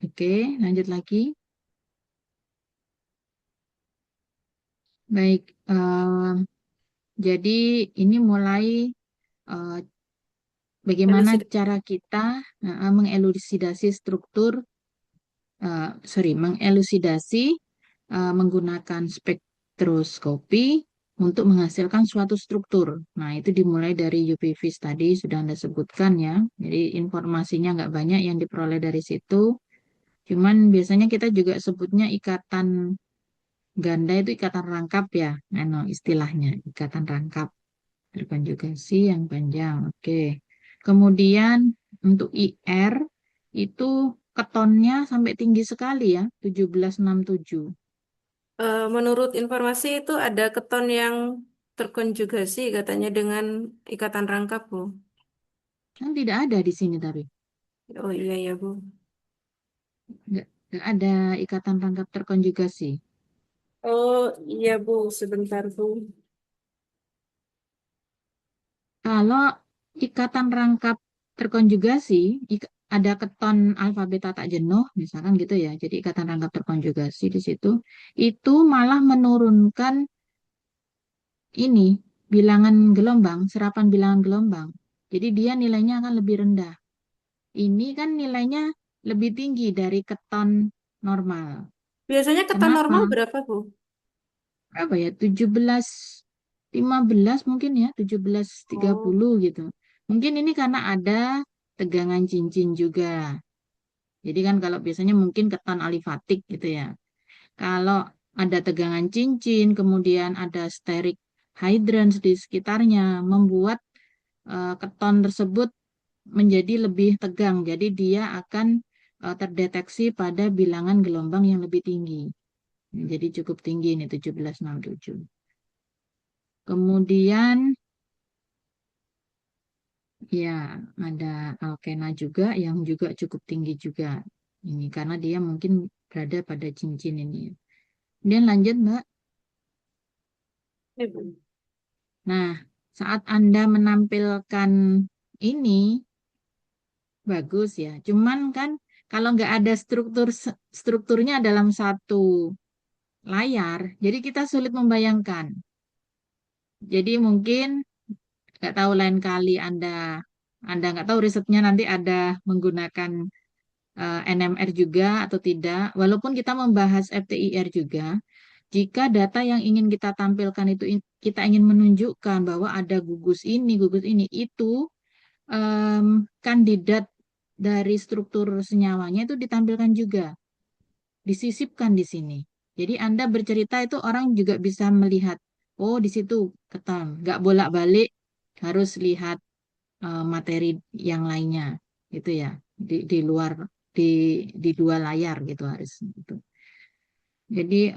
Oke, lanjut lagi. Baik, jadi ini mulai eh, bagaimana Elusid. cara kita mengelusidasi struktur, mengelusidasi menggunakan spektroskopi untuk menghasilkan suatu struktur. Nah, itu dimulai dari UPV tadi sudah Anda sebutkan ya. Jadi informasinya nggak banyak yang diperoleh dari situ. Cuman biasanya kita juga sebutnya ikatan ganda itu ikatan rangkap ya. Nah, istilahnya ikatan rangkap terkonjugasi yang panjang. Oke. Kemudian untuk IR itu ketonnya sampai tinggi sekali ya, 1767. Menurut informasi itu ada keton yang terkonjugasi katanya dengan ikatan rangkap, Bu. Kan tidak ada di sini tapi Oh iya ya, Bu. nggak ada ikatan rangkap terkonjugasi. Oh iya, Bu. Sebentar, Bu. Kalau ikatan rangkap terkonjugasi, ada keton alfa beta tak jenuh, misalkan gitu ya. Jadi ikatan rangkap terkonjugasi di situ, itu malah menurunkan ini bilangan gelombang, serapan bilangan gelombang. Jadi dia nilainya akan lebih rendah. Ini kan nilainya lebih tinggi dari keton normal. Biasanya keton normal Kenapa? berapa, Bu? Berapa ya? 17, 15 mungkin ya, tujuh belas tiga Oh, puluh gitu. Mungkin ini karena ada tegangan cincin juga. Jadi kan kalau biasanya mungkin keton alifatik gitu ya. Kalau ada tegangan cincin, kemudian ada steric hydrants di sekitarnya, membuat keton tersebut menjadi lebih tegang. Jadi dia akan terdeteksi pada bilangan gelombang yang lebih tinggi. Jadi cukup tinggi ini 1767. Kemudian ya ada alkena juga yang juga cukup tinggi juga. Ini karena dia mungkin berada pada cincin ini. Kemudian lanjut Mbak. iya, Bu. Nah, saat Anda menampilkan ini bagus ya. Cuman kan kalau nggak ada strukturnya dalam satu layar, jadi kita sulit membayangkan. Jadi mungkin nggak tahu lain kali Anda Anda nggak tahu risetnya nanti ada menggunakan NMR juga atau tidak. Walaupun kita membahas FTIR juga, jika data yang ingin kita tampilkan itu kita ingin menunjukkan bahwa ada gugus ini, itu kandidat dari struktur senyawanya itu ditampilkan juga, disisipkan di sini. Jadi Anda bercerita itu orang juga bisa melihat, oh di situ keton, nggak bolak-balik harus lihat materi yang lainnya, gitu ya, di luar di di dua layar gitu harus. Gitu. Jadi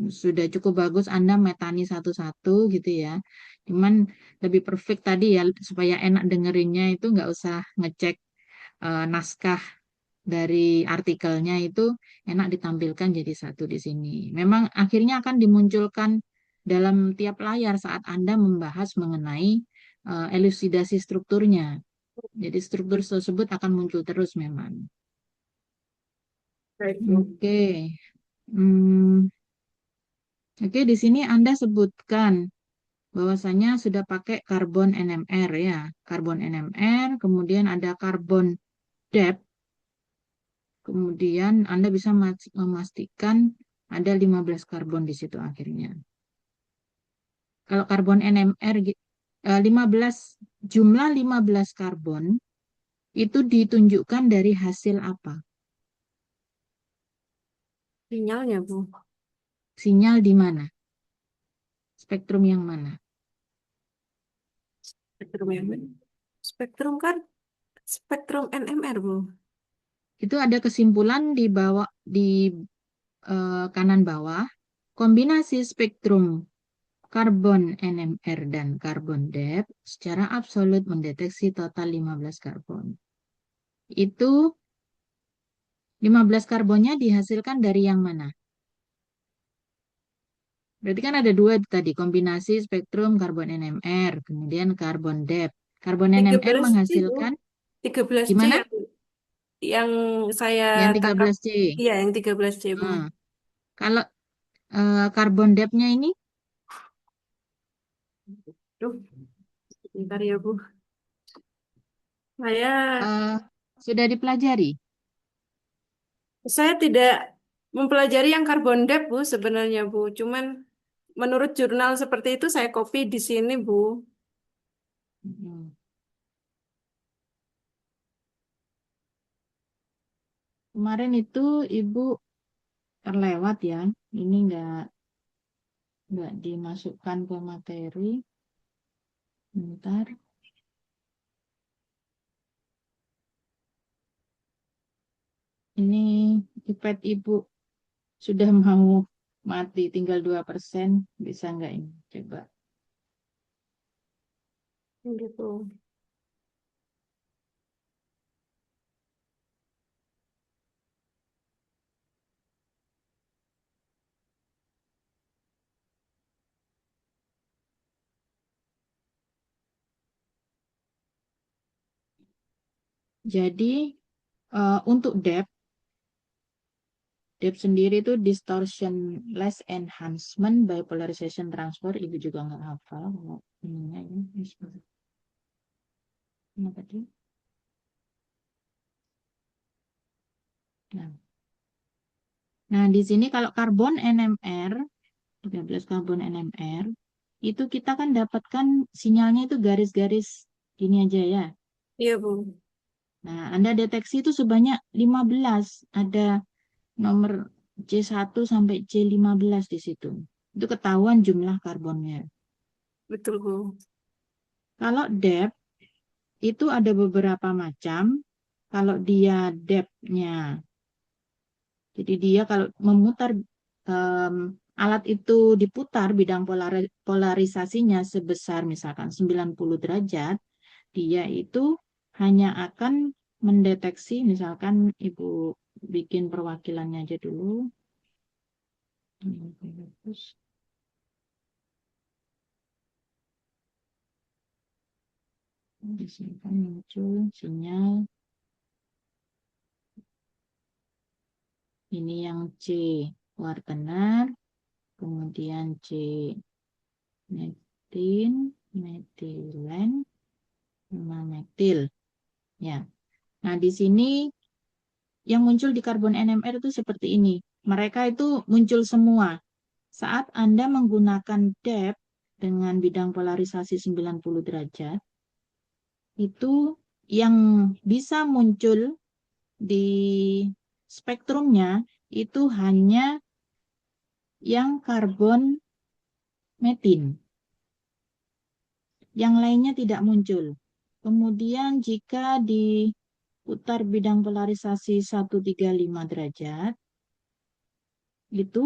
sudah cukup bagus Anda metani satu-satu gitu ya. Cuman lebih perfect tadi ya supaya enak dengerinnya itu nggak usah ngecek naskah dari artikelnya itu enak ditampilkan jadi satu di sini. Memang akhirnya akan dimunculkan dalam tiap layar saat Anda membahas mengenai elusidasi strukturnya. Jadi struktur tersebut akan muncul terus memang. Baik, Bu. Oke. Hmm, oke, di sini Anda sebutkan bahwasanya sudah pakai karbon NMR ya. Karbon NMR, kemudian ada karbon depth, kemudian Anda bisa memastikan ada 15 karbon di situ akhirnya. Kalau karbon NMR 15 jumlah 15 karbon itu ditunjukkan dari hasil apa? Sinyalnya, Bu. Sinyal di mana? Spektrum yang mana? Spektrum yang mana? Spektrum kan spektrum NMR, Bu. Itu ada kesimpulan di bawah di kanan bawah. Kombinasi spektrum karbon NMR dan karbon depth secara absolut mendeteksi total 15 karbon. Itu 15 karbonnya dihasilkan dari yang mana? Berarti kan ada dua tadi, kombinasi spektrum karbon NMR, kemudian karbon depth. Karbon NMR 13C, Bu. menghasilkan 13C gimana? yang saya Yang tangkap. 13C. Iya, yang 13C, Bu. Nah, kalau karbon depth-nya ini Duh, bentar ya, Bu. Saya eh, sudah dipelajari. saya tidak mempelajari yang karbon depth, Bu, sebenarnya, Bu. Cuman menurut jurnal seperti itu saya copy di sini, Bu. Hmm. Kemarin itu Ibu terlewat ya. Ini nggak dimasukkan ke materi. Bentar. Ini iPad Ibu sudah mau mati, tinggal 2%. Bisa nggak ini? Coba. Gitu. Jadi untuk depth sendiri itu distortionless enhancement by polarization transfer. Ibu juga nggak hafal. Ininya ini. Kenapa dia? Nah, nah, di sini kalau karbon NMR, 13 karbon NMR, itu kita kan dapatkan sinyalnya itu garis-garis gini aja ya. Iya, Bu. Nah, Anda deteksi itu sebanyak 15. Ada nomor C1 sampai C15 di situ. Itu ketahuan jumlah karbonnya. Betul, Bu. Kalau depth itu ada beberapa macam. Kalau dia depth-nya, jadi dia kalau memutar em, alat itu diputar bidang polarisasinya sebesar misalkan 90 derajat, dia itu hanya akan mendeteksi misalkan Ibu bikin perwakilannya aja dulu. Di sini kan muncul sinyal ini yang C kuartenar, kemudian C metin, metilen, 5 metil. Ya. Nah, di sini yang muncul di karbon NMR itu seperti ini. Mereka itu muncul semua saat Anda menggunakan depth dengan bidang polarisasi 90 derajat. Itu yang bisa muncul di spektrumnya itu hanya yang karbon metin. Yang lainnya tidak muncul. Kemudian jika diputar bidang polarisasi 135 derajat, itu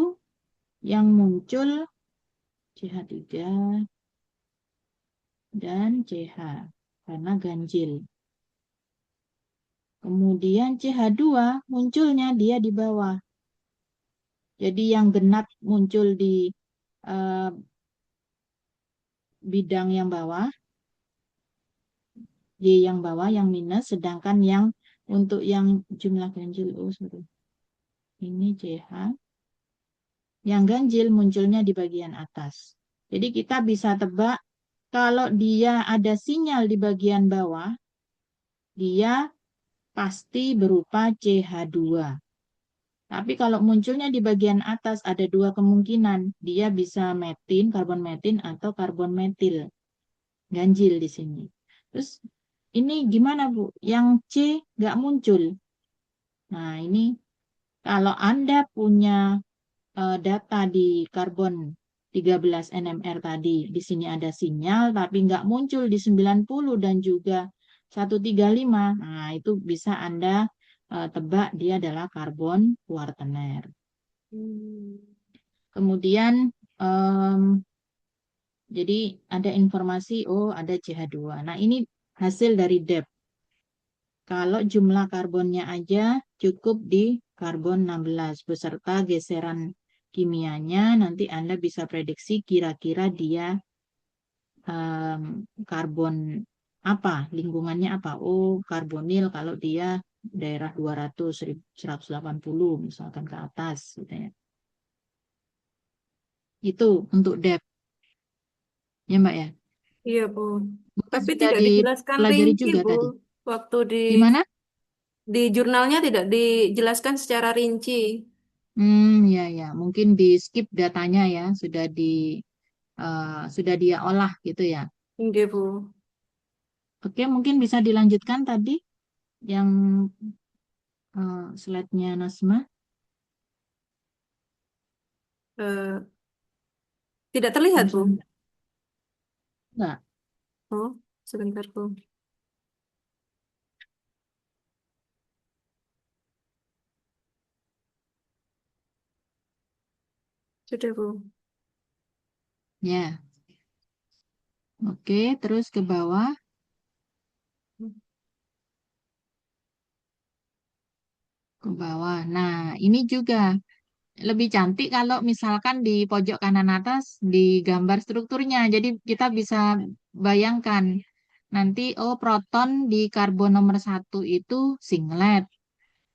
yang muncul CH3 dan CH karena ganjil. Kemudian CH2 munculnya dia di bawah. Jadi yang genap muncul di eh, bidang yang bawah, Y yang bawah, yang minus, sedangkan yang untuk yang jumlah ganjil, oh sorry, ini CH, yang ganjil munculnya di bagian atas. Jadi kita bisa tebak kalau dia ada sinyal di bagian bawah, dia pasti berupa CH2. Tapi kalau munculnya di bagian atas ada dua kemungkinan. Dia bisa metin, karbon metin atau karbon metil. Ganjil di sini. Terus ini gimana Bu? Yang C nggak muncul. Nah ini kalau Anda punya data di karbon 13 NMR tadi, di sini ada sinyal tapi nggak muncul di 90 dan juga 135. Nah itu bisa Anda tebak dia adalah karbon kuartener. Hmm. Kemudian jadi ada informasi, oh ada CH2. Nah ini hasil dari depth. Kalau jumlah karbonnya aja cukup di karbon 16 beserta geseran kimianya, nanti Anda bisa prediksi kira-kira dia karbon apa, lingkungannya apa. Oh, karbonil kalau dia daerah 200, 180 misalkan ke atas gitu ya. Itu untuk depth ya Mbak ya. Iya, Bu. Mungkin Tapi sudah tidak dijelaskan dipelajari rinci, juga Bu. tadi. Waktu Gimana? di jurnalnya tidak dijelaskan secara rinci. Ya ya, mungkin di skip datanya ya, sudah dia olah gitu ya. Iya, Bu. Oke, mungkin bisa dilanjutkan tadi yang slide-nya Nasma. Eh, tidak terlihat, Bu. Barusan enggak. Oh, sebentar, Bu. Sudah, Bu. Ya, oke, terus ke bawah, ke bawah. Nah, ini juga lebih cantik kalau misalkan di pojok kanan atas digambar strukturnya. Jadi kita bisa bayangkan nanti, oh proton di karbon nomor satu itu singlet.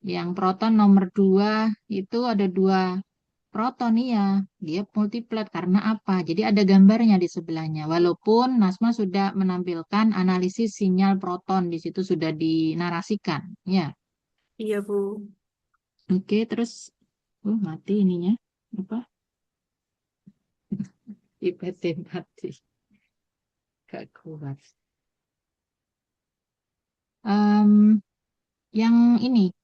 Yang proton nomor 2 itu ada dua proton, iya. Dia multiplet karena apa? Jadi ada gambarnya di sebelahnya. Walaupun Nasma sudah menampilkan analisis sinyal proton di situ sudah dinarasikan. Ya, Iya, Bu. oke. Terus, mati ininya. Apa? Tiba-tiba mati. Gak kuat. Em, yang ini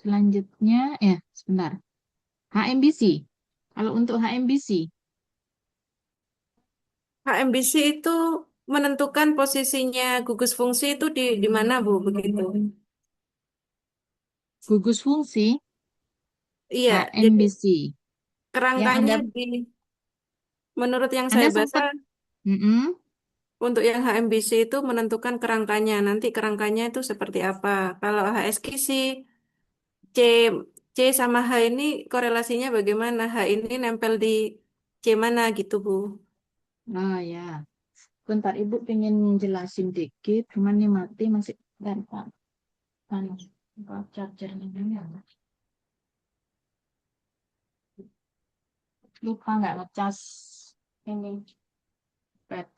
selanjutnya, ya sebentar. HMBC. Kalau untuk HMBC, HMBC itu menentukan posisinya gugus fungsi itu di mana, Bu? Begitu. gugus fungsi Iya, jadi HMBC. Yang kerangkanya menurut yang saya Anda baca, sempat. Mm-mm. untuk yang HMBC itu menentukan kerangkanya. Nanti kerangkanya itu seperti apa. Kalau HSQ sih, C, C sama H ini korelasinya bagaimana? H ini nempel di C mana gitu, Bu. Oh ya, bentar Ibu pengen jelasin dikit, cuman nih mati masih bentar. Panas. Buka chargernya dulu ya. Lupa nggak ngecas ini pad.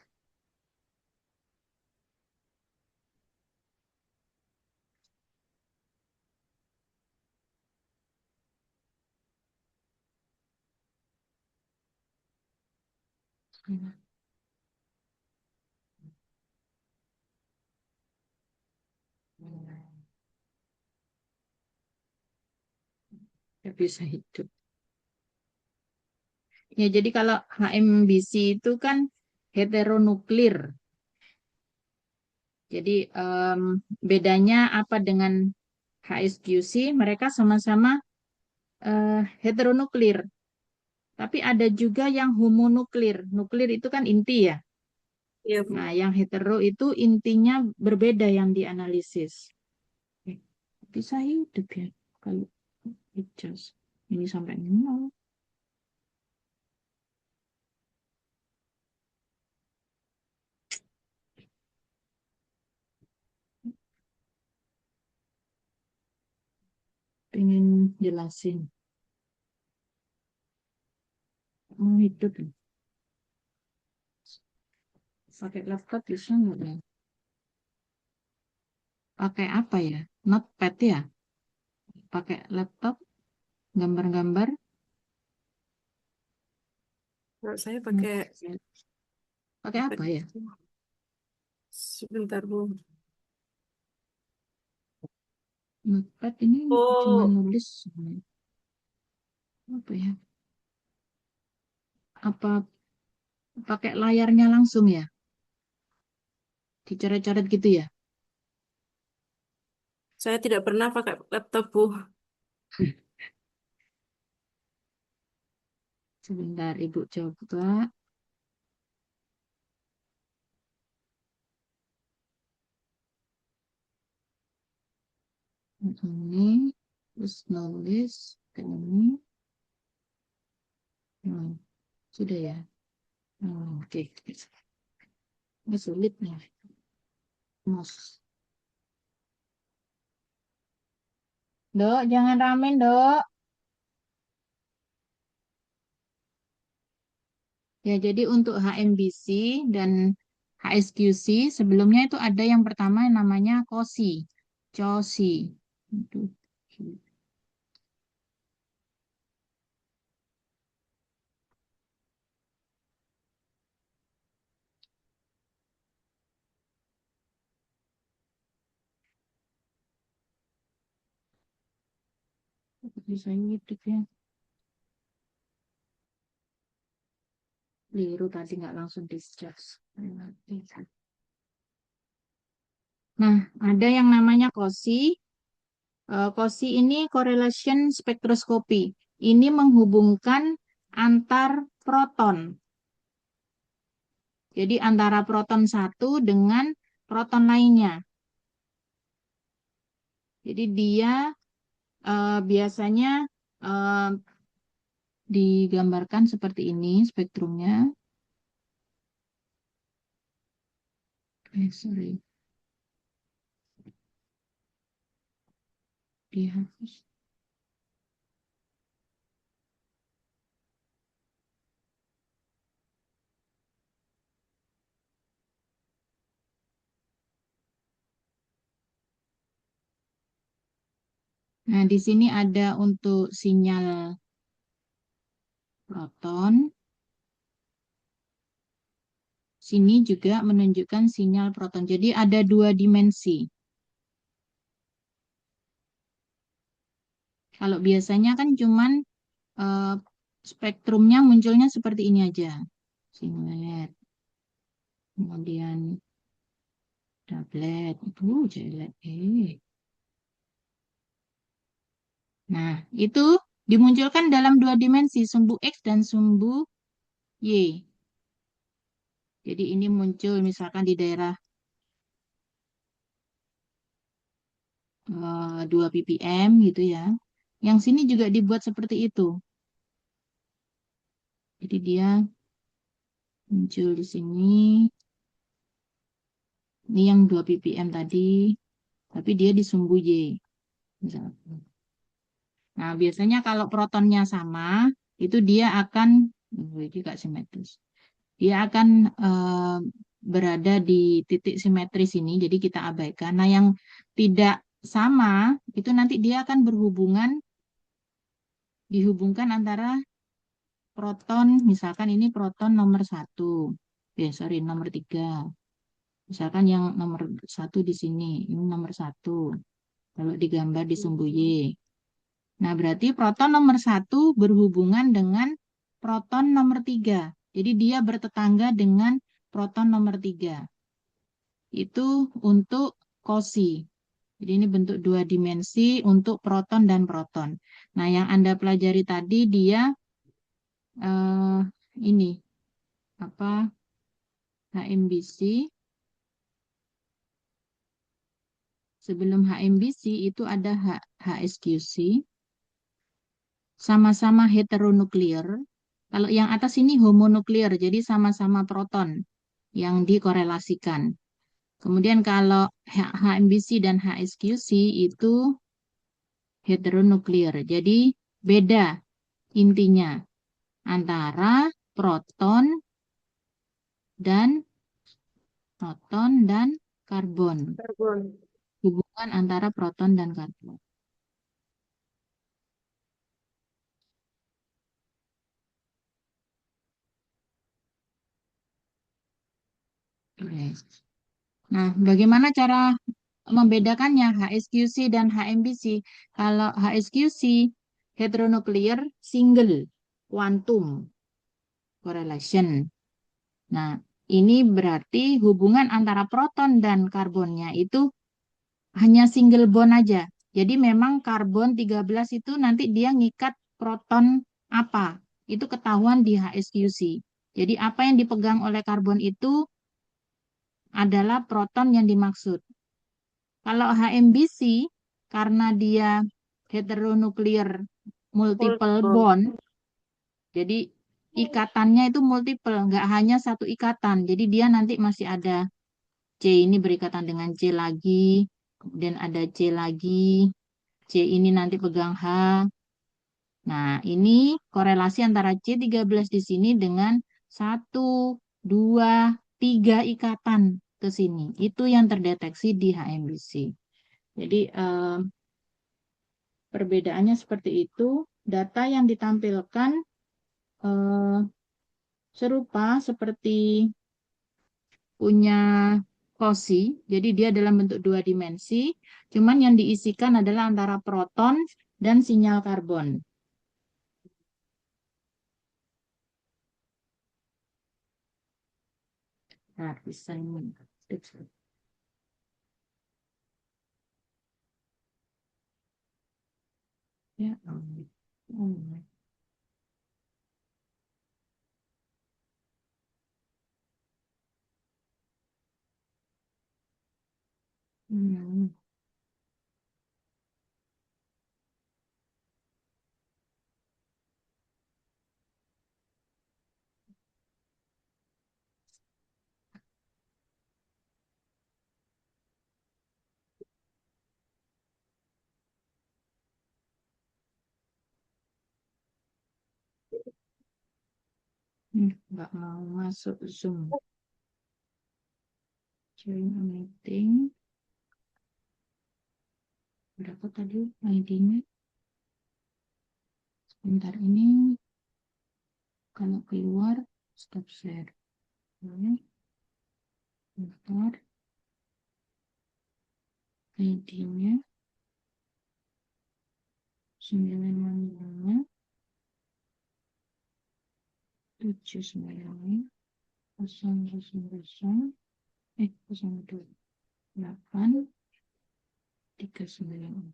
Nggak bisa hidup. Ya, jadi kalau HMBC itu kan heteronuklir. Jadi bedanya apa dengan HSQC? Mereka sama-sama heteronuklir. Tapi ada juga yang homonuklir. Nuklir itu kan inti ya. Iya, Bu. Nah, yang hetero itu intinya berbeda yang dianalisis. Eh, Bisa hidup ya kalau hijau. Ini sampai nol. Pengen jelasin. Hidup. Pakai laptop bisa nggak ya? Pakai apa ya? Notepad ya? Pakai laptop, gambar-gambar. Kalau saya pakai Notepad. Pakai iPad. apa ya? Sebentar, Bu. Notepad ini cuma Oh, nulis. Apa ya? Apa pakai layarnya langsung ya? Dicoret-coret gitu ya? saya tidak pernah pakai laptop, Bu. Sebentar, Ibu coba. Ini, terus nulis ke ini. Hmm, sudah ya? Oke. Ini sulit nih. Mouse. Dok, jangan ramen, Dok. Ya, jadi untuk HMBC dan HSQC sebelumnya itu ada yang pertama yang namanya COSI. COSI. Itu. Bisa hidup ya. Keliru tadi nggak langsung discharge. Nah, ada yang namanya COSI. COSI ini correlation spectroscopy. Ini menghubungkan antar proton. Jadi antara proton satu dengan proton lainnya. Jadi dia biasanya eh, digambarkan seperti ini spektrumnya. Sorry, dihapus. Nah, di sini ada untuk sinyal proton. Sini juga menunjukkan sinyal proton. Jadi ada dua dimensi. Kalau biasanya kan cuman eh, spektrumnya munculnya seperti ini aja. Singlet, kemudian doublet, jelek. Nah, itu dimunculkan dalam dua dimensi, sumbu X dan sumbu Y. Jadi ini muncul misalkan di daerah 2 ppm gitu ya. Yang sini juga dibuat seperti itu. Jadi dia muncul di sini. Ini yang 2 ppm tadi, tapi dia di sumbu Y. Misalkan. Nah, biasanya kalau protonnya sama, itu dia akan, ini gak simetris. Dia akan berada di titik simetris ini, jadi kita abaikan. Nah, yang tidak sama, itu nanti dia akan dihubungkan antara proton, misalkan ini proton nomor 1. Sorry, nomor 3. Misalkan yang nomor 1 di sini, ini nomor 1. Kalau digambar di sumbu Y. Nah, berarti proton nomor 1 berhubungan dengan proton nomor 3. Jadi dia bertetangga dengan proton nomor 3. Itu untuk Cauchy. Jadi ini bentuk dua dimensi untuk proton dan proton. Nah, yang Anda pelajari tadi dia ini apa HMBC. Sebelum HMBC itu ada HSQC. Sama-sama heteronuklear. Kalau yang atas ini homonuklear, jadi sama-sama proton yang dikorelasikan. Kemudian kalau HMBC dan HSQC itu heteronuklear. Jadi beda intinya antara proton dan karbon. Karbon. Hubungan antara proton dan karbon. Oke. Nah, bagaimana cara membedakannya HSQC dan HMBC? Kalau HSQC heteronuklear single quantum correlation. Nah, ini berarti hubungan antara proton dan karbonnya itu hanya single bond aja. Jadi memang karbon 13 itu nanti dia ngikat proton apa? Itu ketahuan di HSQC. Jadi apa yang dipegang oleh karbon itu adalah proton yang dimaksud. Kalau HMBC, karena dia heteronuklear multiple Bond. bond, jadi ikatannya itu multiple, nggak hanya satu ikatan. Jadi dia nanti masih ada C ini berikatan dengan C lagi, kemudian ada C lagi, C ini nanti pegang H. Nah, ini korelasi antara C13 di sini dengan satu, dua, tiga ikatan ke sini. Itu yang terdeteksi di HMBC. Jadi perbedaannya seperti itu. Data yang ditampilkan eh, serupa seperti punya Cauchy. Jadi dia dalam bentuk dua dimensi. Cuman yang diisikan adalah antara proton dan sinyal karbon. Nah, bisa ini. Ya, Hmm. Nggak mau masuk Zoom. Join a meeting. Berapa tadi ID-nya? Sebentar ini. Kalau keluar, stop share. Oke, bentar. ID-nya 955 79 000 02 8 39.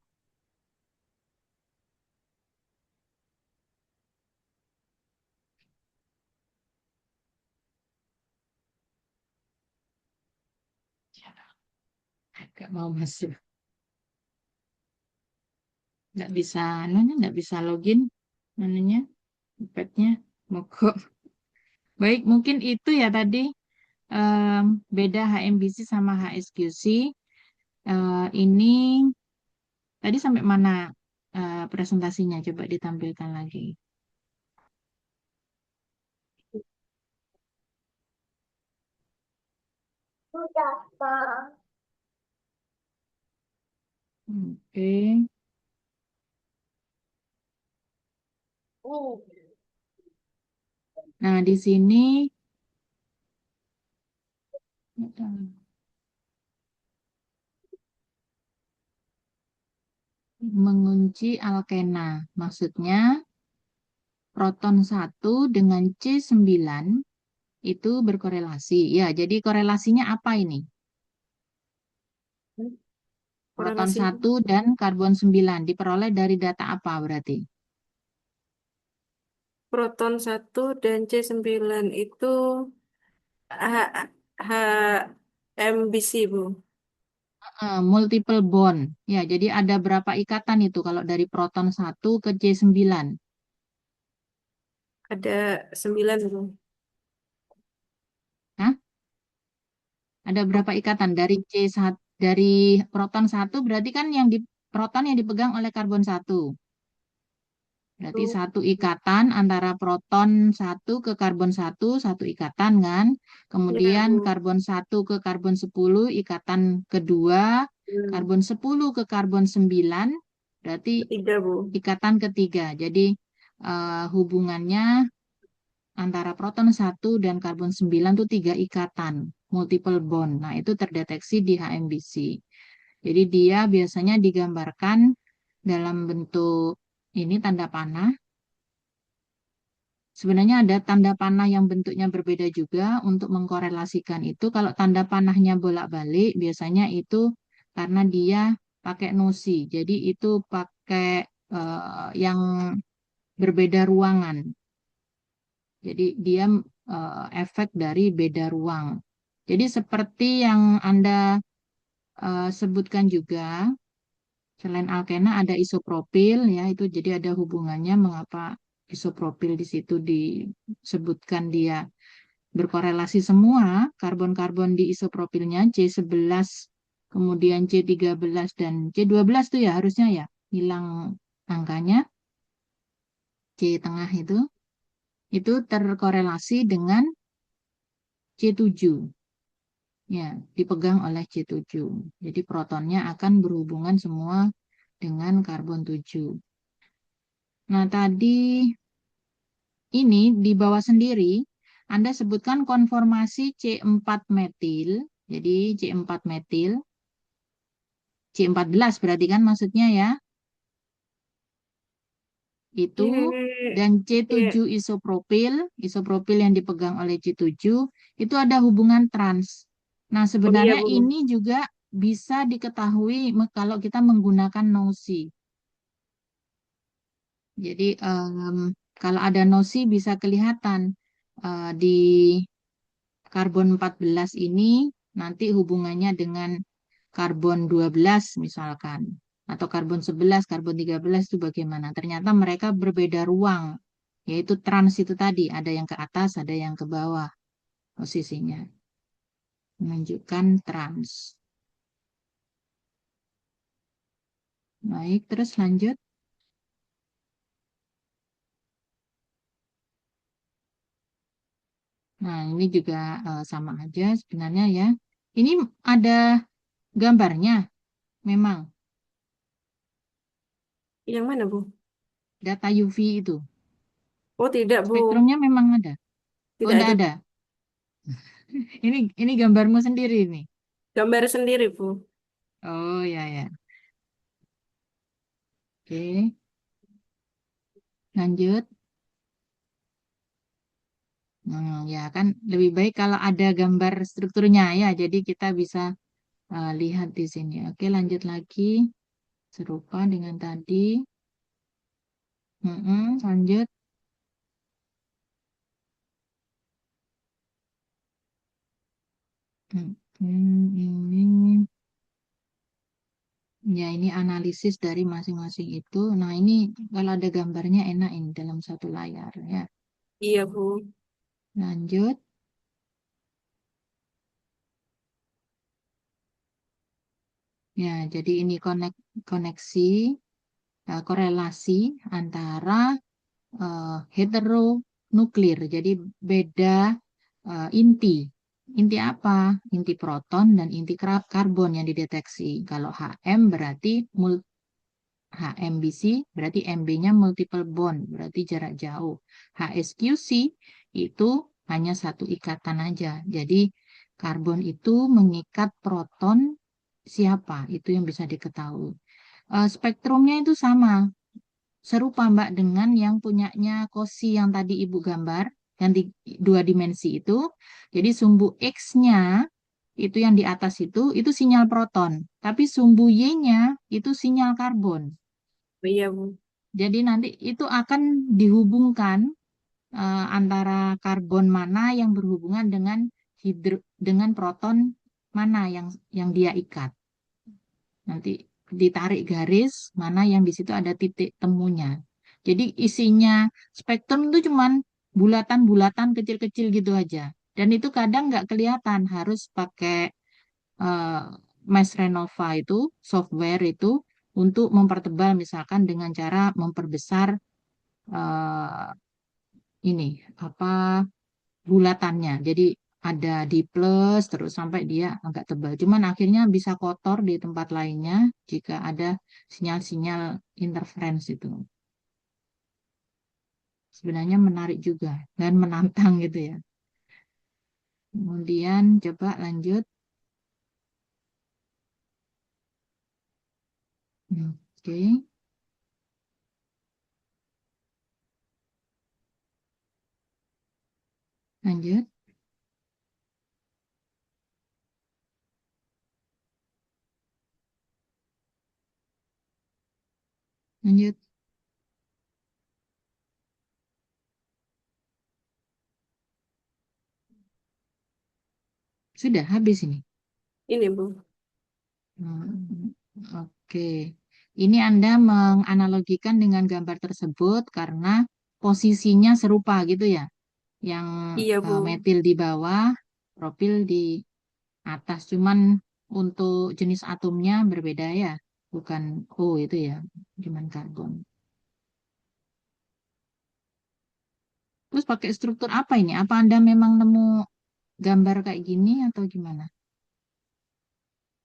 Gak mau masuk. Nggak bisa, nggak bisa login. Mananya, iPad-nya. Mogok. Baik, mungkin itu ya tadi. Beda HMBC sama HSQC. Ini tadi sampai mana presentasinya? Coba ditampilkan lagi. Oke. Nah, di sini mengunci alkena. Maksudnya proton satu dengan C9 itu berkorelasi. Ya, jadi korelasinya apa ini? Proton Korelasi satu dan karbon 9 diperoleh dari data apa berarti? proton satu dan C9 itu H, HMBC, Bu. Multiple bond. Ya, jadi ada berapa ikatan itu kalau dari proton satu ke C9? Ada 9, Bu. Hah? Ada Oh, berapa ikatan dari C1 dari proton satu berarti kan yang di proton yang dipegang oleh karbon satu. Berarti itu. satu ikatan antara proton satu ke karbon satu, satu ikatan kan. Ya, Kemudian Bu. karbon satu ke karbon 10 ikatan kedua. Hmm. Karbon 10 ke karbon 9 berarti Ketiga, Bu. ikatan ketiga. Jadi hubungannya antara proton satu dan karbon 9 itu tiga ikatan, multiple bond. Nah, itu terdeteksi di HMBC. Jadi dia biasanya digambarkan dalam bentuk ini tanda panah. Sebenarnya ada tanda panah yang bentuknya berbeda juga untuk mengkorelasikan itu. Kalau tanda panahnya bolak-balik, biasanya itu karena dia pakai nosi. Jadi itu pakai yang berbeda ruangan. Jadi dia efek dari beda ruang. Jadi seperti yang Anda sebutkan juga, selain alkena ada isopropil ya, itu jadi ada hubungannya mengapa isopropil di situ disebutkan dia berkorelasi semua karbon-karbon di isopropilnya C11 kemudian C13 dan C12 tuh ya harusnya ya hilang angkanya C tengah itu terkorelasi dengan C7 ya dipegang oleh C7. Jadi protonnya akan berhubungan semua dengan karbon 7. Nah, tadi ini di bawah sendiri Anda sebutkan konformasi C4 metil. Jadi C4 metil, C14 berarti kan maksudnya ya, itu C, dan C7 C. isopropil, isopropil yang dipegang oleh C7 itu ada hubungan trans. Nah, Oh iya, sebenarnya Bu. ini juga bisa diketahui kalau kita menggunakan nosi. Jadi kalau ada nosi bisa kelihatan di karbon 14 ini nanti hubungannya dengan karbon 12 misalkan atau karbon 11, karbon 13 itu bagaimana? Ternyata mereka berbeda ruang, yaitu trans itu tadi, ada yang ke atas, ada yang ke bawah posisinya, menunjukkan trans. Baik, terus lanjut. Nah, ini juga sama aja sebenarnya ya. Ini ada gambarnya, memang Yang mana, Bu? data UV itu. Oh, tidak, Bu. Spektrumnya memang ada. Oh, Tidak enggak ada ada. Ini gambarmu sendiri nih. gambar sendiri, Bu. Oh, ya ya. Oke, lanjut. Ya kan lebih baik kalau ada gambar strukturnya ya. Jadi kita bisa lihat di sini. Oke, lanjut lagi. Serupa dengan tadi. Lanjut. Ini ya ini analisis dari masing-masing itu. Nah ini kalau ada gambarnya enak ini dalam satu layar ya. Iya, Bu. Lanjut. Ya, jadi ini koneksi korelasi antara heteronuklir. Jadi beda inti. Inti apa? Inti proton dan inti karbon yang dideteksi. Kalau HM berarti HMBC berarti MB-nya multiple bond, berarti jarak jauh. HSQC itu hanya satu ikatan aja. Jadi karbon itu mengikat proton siapa? Itu yang bisa diketahui. Spektrumnya itu sama, serupa Mbak dengan yang punyanya Kosi yang tadi Ibu gambar, yang dua dimensi itu. Jadi sumbu X-nya itu yang di atas itu sinyal proton, tapi sumbu Y-nya itu sinyal karbon. Oh, iya, Bu. Jadi nanti itu akan dihubungkan antara karbon mana yang berhubungan dengan dengan proton mana yang dia ikat. Nanti ditarik garis mana yang di situ ada titik temunya. Jadi isinya spektrum itu cuman bulatan-bulatan kecil-kecil gitu aja. Dan itu kadang nggak kelihatan, harus pakai eh, Mesh Renova itu, software itu, untuk mempertebal misalkan dengan cara memperbesar eh, ini apa bulatannya. Jadi ada di plus terus sampai dia agak tebal. Cuman akhirnya bisa kotor di tempat lainnya jika ada sinyal-sinyal interference itu. Sebenarnya menarik juga dan menantang gitu ya. Kemudian coba lanjut. Oke, lanjut, lanjut. Sudah habis ini. Ini, Bu. Hmm, Oke, ini Anda menganalogikan dengan gambar tersebut karena posisinya serupa gitu ya. Yang Iya, Bu. metil di bawah, propil di atas. Cuman untuk jenis atomnya berbeda ya. Bukan O itu ya, cuman karbon. Terus pakai struktur apa ini? Apa Anda memang nemu gambar kayak gini atau gimana?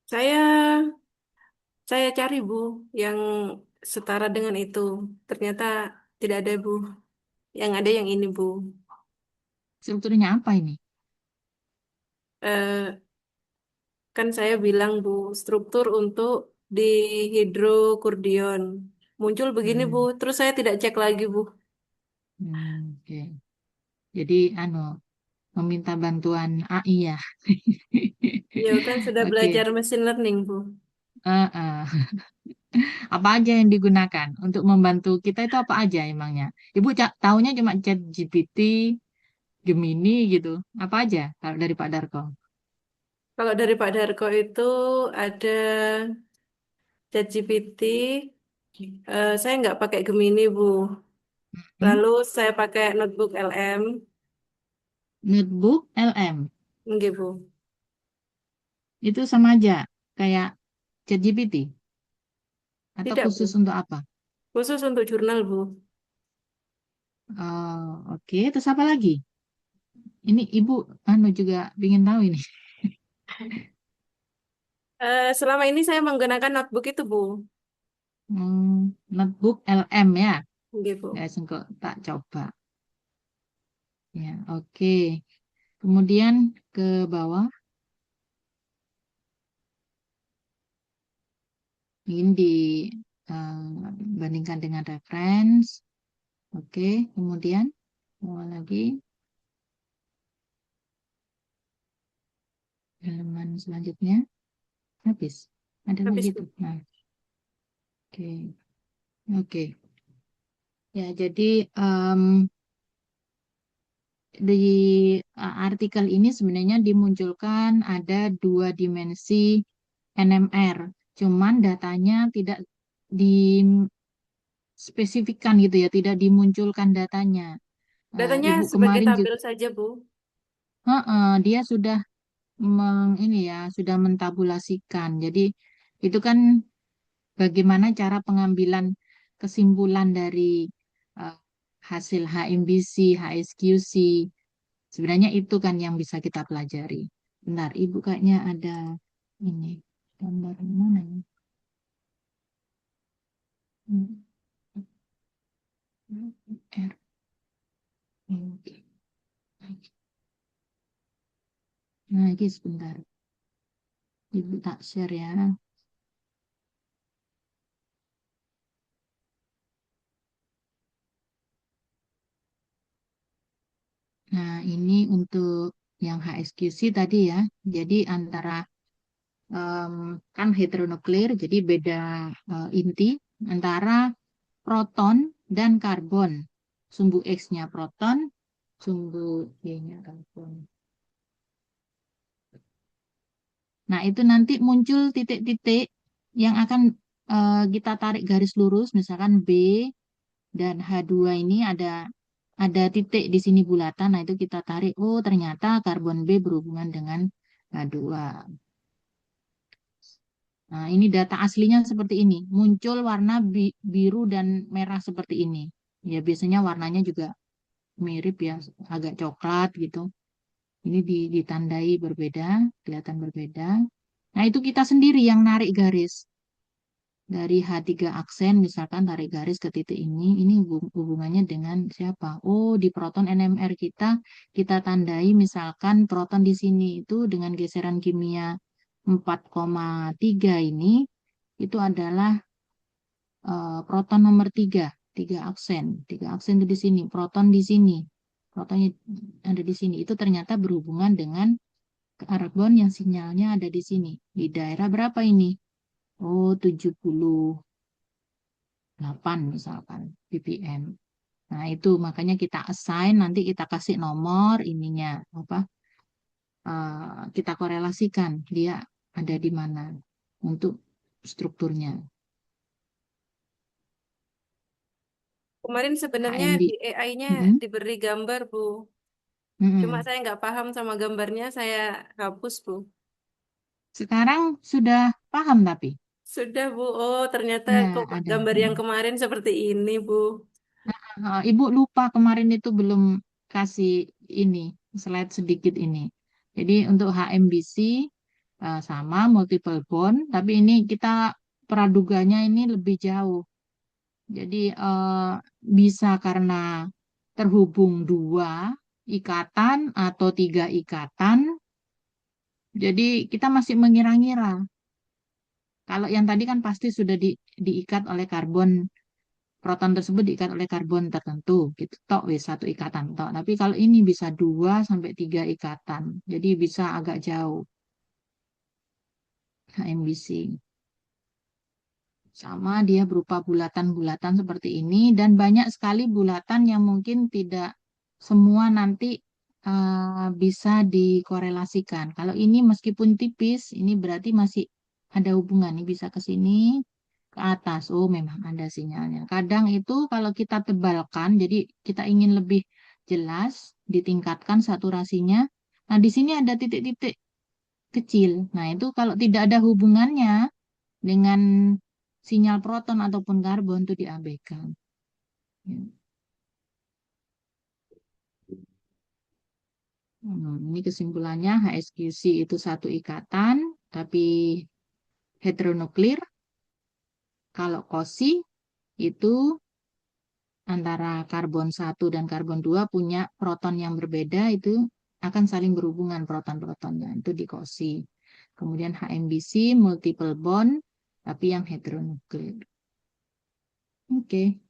Saya saya cari, Bu, yang setara dengan itu. Ternyata tidak ada, Bu. Yang ada yang ini, Bu. Strukturnya apa ini? Eh, kan saya bilang, Bu, struktur untuk dihidrokurdion. Muncul begini, Bu. Hmm, Terus saya tidak cek lagi, Bu. oke. Jadi, meminta bantuan AI ya. Ya, kan sudah Oke. belajar machine learning, Bu. eh, eh. Apa aja yang digunakan untuk membantu kita itu apa aja emangnya? Ibu taunya cuma chat GPT, Gemini gitu. Apa aja kalau dari Pak Darko? Kalau dari Pak Darko itu ada ChatGPT. Saya nggak pakai Gemini, Bu. Hmm? Lalu saya pakai notebook LM. Notebook LM. Nggih, Bu. Itu sama aja kayak ChatGPT atau Tidak, khusus Bu. untuk apa? Khusus untuk jurnal, Bu. Oh, oke. Terus apa lagi? Ini Ibu juga ingin tahu ini. Selama ini saya menggunakan notebook itu, Bu. Notebook LM ya. Nggih, Ya, Bu. sengko tak coba. Ya, oke. Kemudian ke bawah, ini dibandingkan dengan reference. Oke, kemudian bawah lagi, halaman selanjutnya habis. Ada lagi Habis, tuh. Bu. Nah, oke, oke. Ya, jadi di artikel ini sebenarnya dimunculkan ada dua dimensi NMR. Cuman datanya tidak dispesifikkan gitu ya, tidak dimunculkan datanya. Datanya Ibu sebagai kemarin tabel juga, saja, Bu. dia sudah ini ya, sudah mentabulasikan. Jadi itu kan bagaimana cara pengambilan kesimpulan dari eh, hasil HMBC, HSQC. Sebenarnya itu kan yang bisa kita pelajari. Bentar, Ibu kayaknya ada ini gambar mana ini? R. Oke. Nah, ini sebentar. Ibu tak share ya. Nah, ini untuk yang HSQC tadi ya. Jadi antara em, kan heteronukleer, jadi beda inti antara proton dan karbon. Sumbu X-nya proton, sumbu Y-nya karbon. Nah, itu nanti muncul titik-titik yang akan kita tarik garis lurus, misalkan B dan H2 ini ada titik di sini bulatan. Nah, itu kita tarik, oh ternyata karbon B berhubungan dengan H2. Nah, ini data aslinya seperti ini. Muncul warna biru dan merah seperti ini. Ya, biasanya warnanya juga mirip ya, agak coklat gitu. Ini ditandai berbeda, kelihatan berbeda. Nah, itu kita sendiri yang narik garis. Dari H3 aksen, misalkan tarik garis ke titik ini hubungannya dengan siapa? Oh, di proton NMR kita tandai misalkan proton di sini itu dengan geseran kimia 4,3 ini, itu adalah proton nomor 3 aksen. 3 aksen itu di sini, proton di sini. Protonnya ada di sini. Itu ternyata berhubungan dengan karbon yang sinyalnya ada di sini. Di daerah berapa ini? Oh, 78 misalkan ppm. Nah, itu makanya kita assign, nanti kita kasih nomor ininya, apa? Kita korelasikan dia ada di mana untuk strukturnya. Kemarin sebenarnya di HMD. AI-nya Mm-mm, diberi gambar, Bu. Cuma mm-mm. saya nggak paham sama gambarnya, saya hapus, Bu. Sekarang sudah paham tapi. Sudah, Bu. Oh, ternyata Nah, kok ada. gambar yang kemarin seperti ini, Bu. Ibu lupa kemarin itu belum kasih ini slide sedikit ini. Jadi untuk HMBC sama multiple bond, tapi ini kita praduganya ini lebih jauh. Jadi bisa karena terhubung 2 ikatan atau 3 ikatan. Jadi kita masih mengira-ngira. Kalau yang tadi kan pasti sudah diikat oleh karbon, proton tersebut diikat oleh karbon tertentu, gitu. Tok wis 1 ikatan tok. Tapi kalau ini bisa 2 sampai 3 ikatan. Jadi bisa agak jauh HMBC. Sama dia berupa bulatan-bulatan seperti ini dan banyak sekali bulatan yang mungkin tidak semua nanti bisa dikorelasikan. Kalau ini meskipun tipis, ini berarti masih ada hubungan. Ini bisa ke sini, ke atas. Oh, memang ada sinyalnya. Kadang itu kalau kita tebalkan, jadi kita ingin lebih jelas, ditingkatkan saturasinya. Nah, di sini ada titik-titik kecil. Nah, itu kalau tidak ada hubungannya dengan sinyal proton ataupun karbon itu diabaikan. Ya. Ini kesimpulannya HSQC itu 1 ikatan, tapi heteronuklear. Kalau COSY itu antara karbon 1 dan karbon 2 punya proton yang berbeda, itu akan saling berhubungan proton-protonnya. Itu di COSY. Kemudian HMBC, multiple bond, tapi yang heteronuklear. Oke.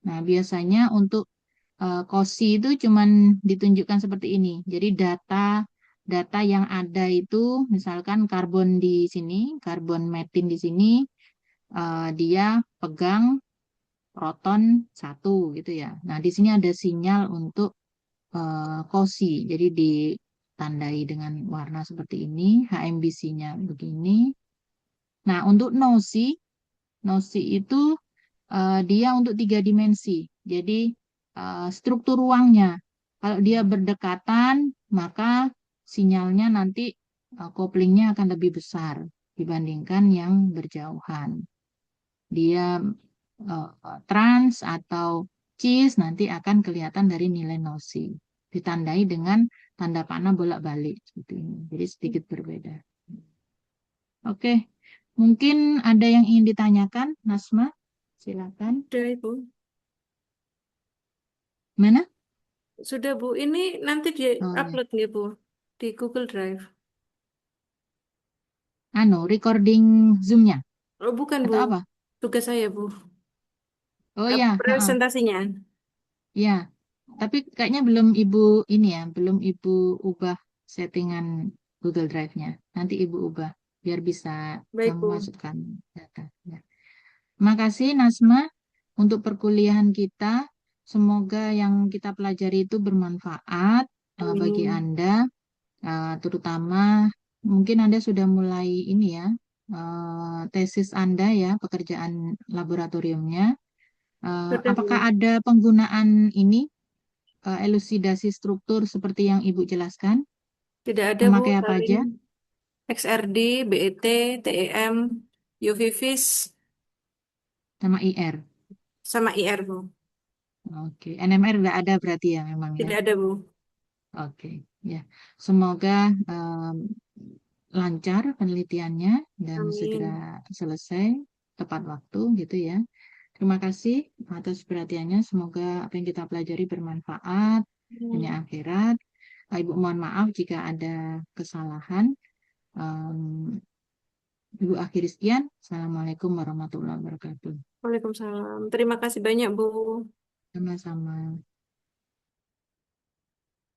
Nah, biasanya untuk COSY itu cuman ditunjukkan seperti ini. Jadi data yang ada itu misalkan karbon di sini, karbon metin di sini, dia pegang proton 1 gitu ya. Nah, di sini ada sinyal untuk COSY. Jadi ditandai dengan warna seperti ini, HMBC-nya begini. Nah, untuk NOSY itu dia untuk 3 dimensi. Jadi struktur ruangnya. Kalau dia berdekatan, maka sinyalnya nanti koplingnya akan lebih besar dibandingkan yang berjauhan. Dia trans atau cis nanti akan kelihatan dari nilai nosi. Ditandai dengan tanda panah bolak-balik seperti ini. Jadi sedikit berbeda. Oke, Mungkin ada yang ingin ditanyakan, Nasma? Silakan. Sudah, Ibu. Mana? Sudah, Bu. Ini nanti Oh ya. di-upload nih, Bu. Di Google Drive. Anu, recording Zoom-nya Oh, bukan, Bu. atau apa? Tugas saya, Bu. Oh ya, heeh. Presentasinya. Ya. Tapi kayaknya belum Ibu ini ya, belum Ibu ubah settingan Google Drive-nya. Nanti Ibu ubah biar bisa Baik, Bu. memasukkan data. Ya. Makasih Nasma untuk perkuliahan kita. Semoga yang kita pelajari itu bermanfaat bagi Amin. Anda, terutama mungkin Anda sudah mulai ini ya, tesis Anda ya, pekerjaan laboratoriumnya. Sudah, Apakah Bu. ada penggunaan ini elusidasi struktur seperti yang Ibu jelaskan? Tidak ada, Bu. Memakai apa Paling aja? XRD, BET, TEM, UV-Vis, Sama IR. sama IR, Bu. Oke, NMR nggak ada berarti ya memang ya. Tidak ada, Bu. Oke, ya. Semoga lancar penelitiannya dan segera Amin. selesai tepat waktu gitu ya. Terima kasih atas perhatiannya. Semoga apa yang kita pelajari bermanfaat dunia Hmm. akhirat. Ibu mohon maaf jika ada kesalahan. Em, Ibu akhiri sekian. Assalamualaikum warahmatullahi wabarakatuh. Waalaikumsalam. Terima kasih banyak, Bu. Sama-sama.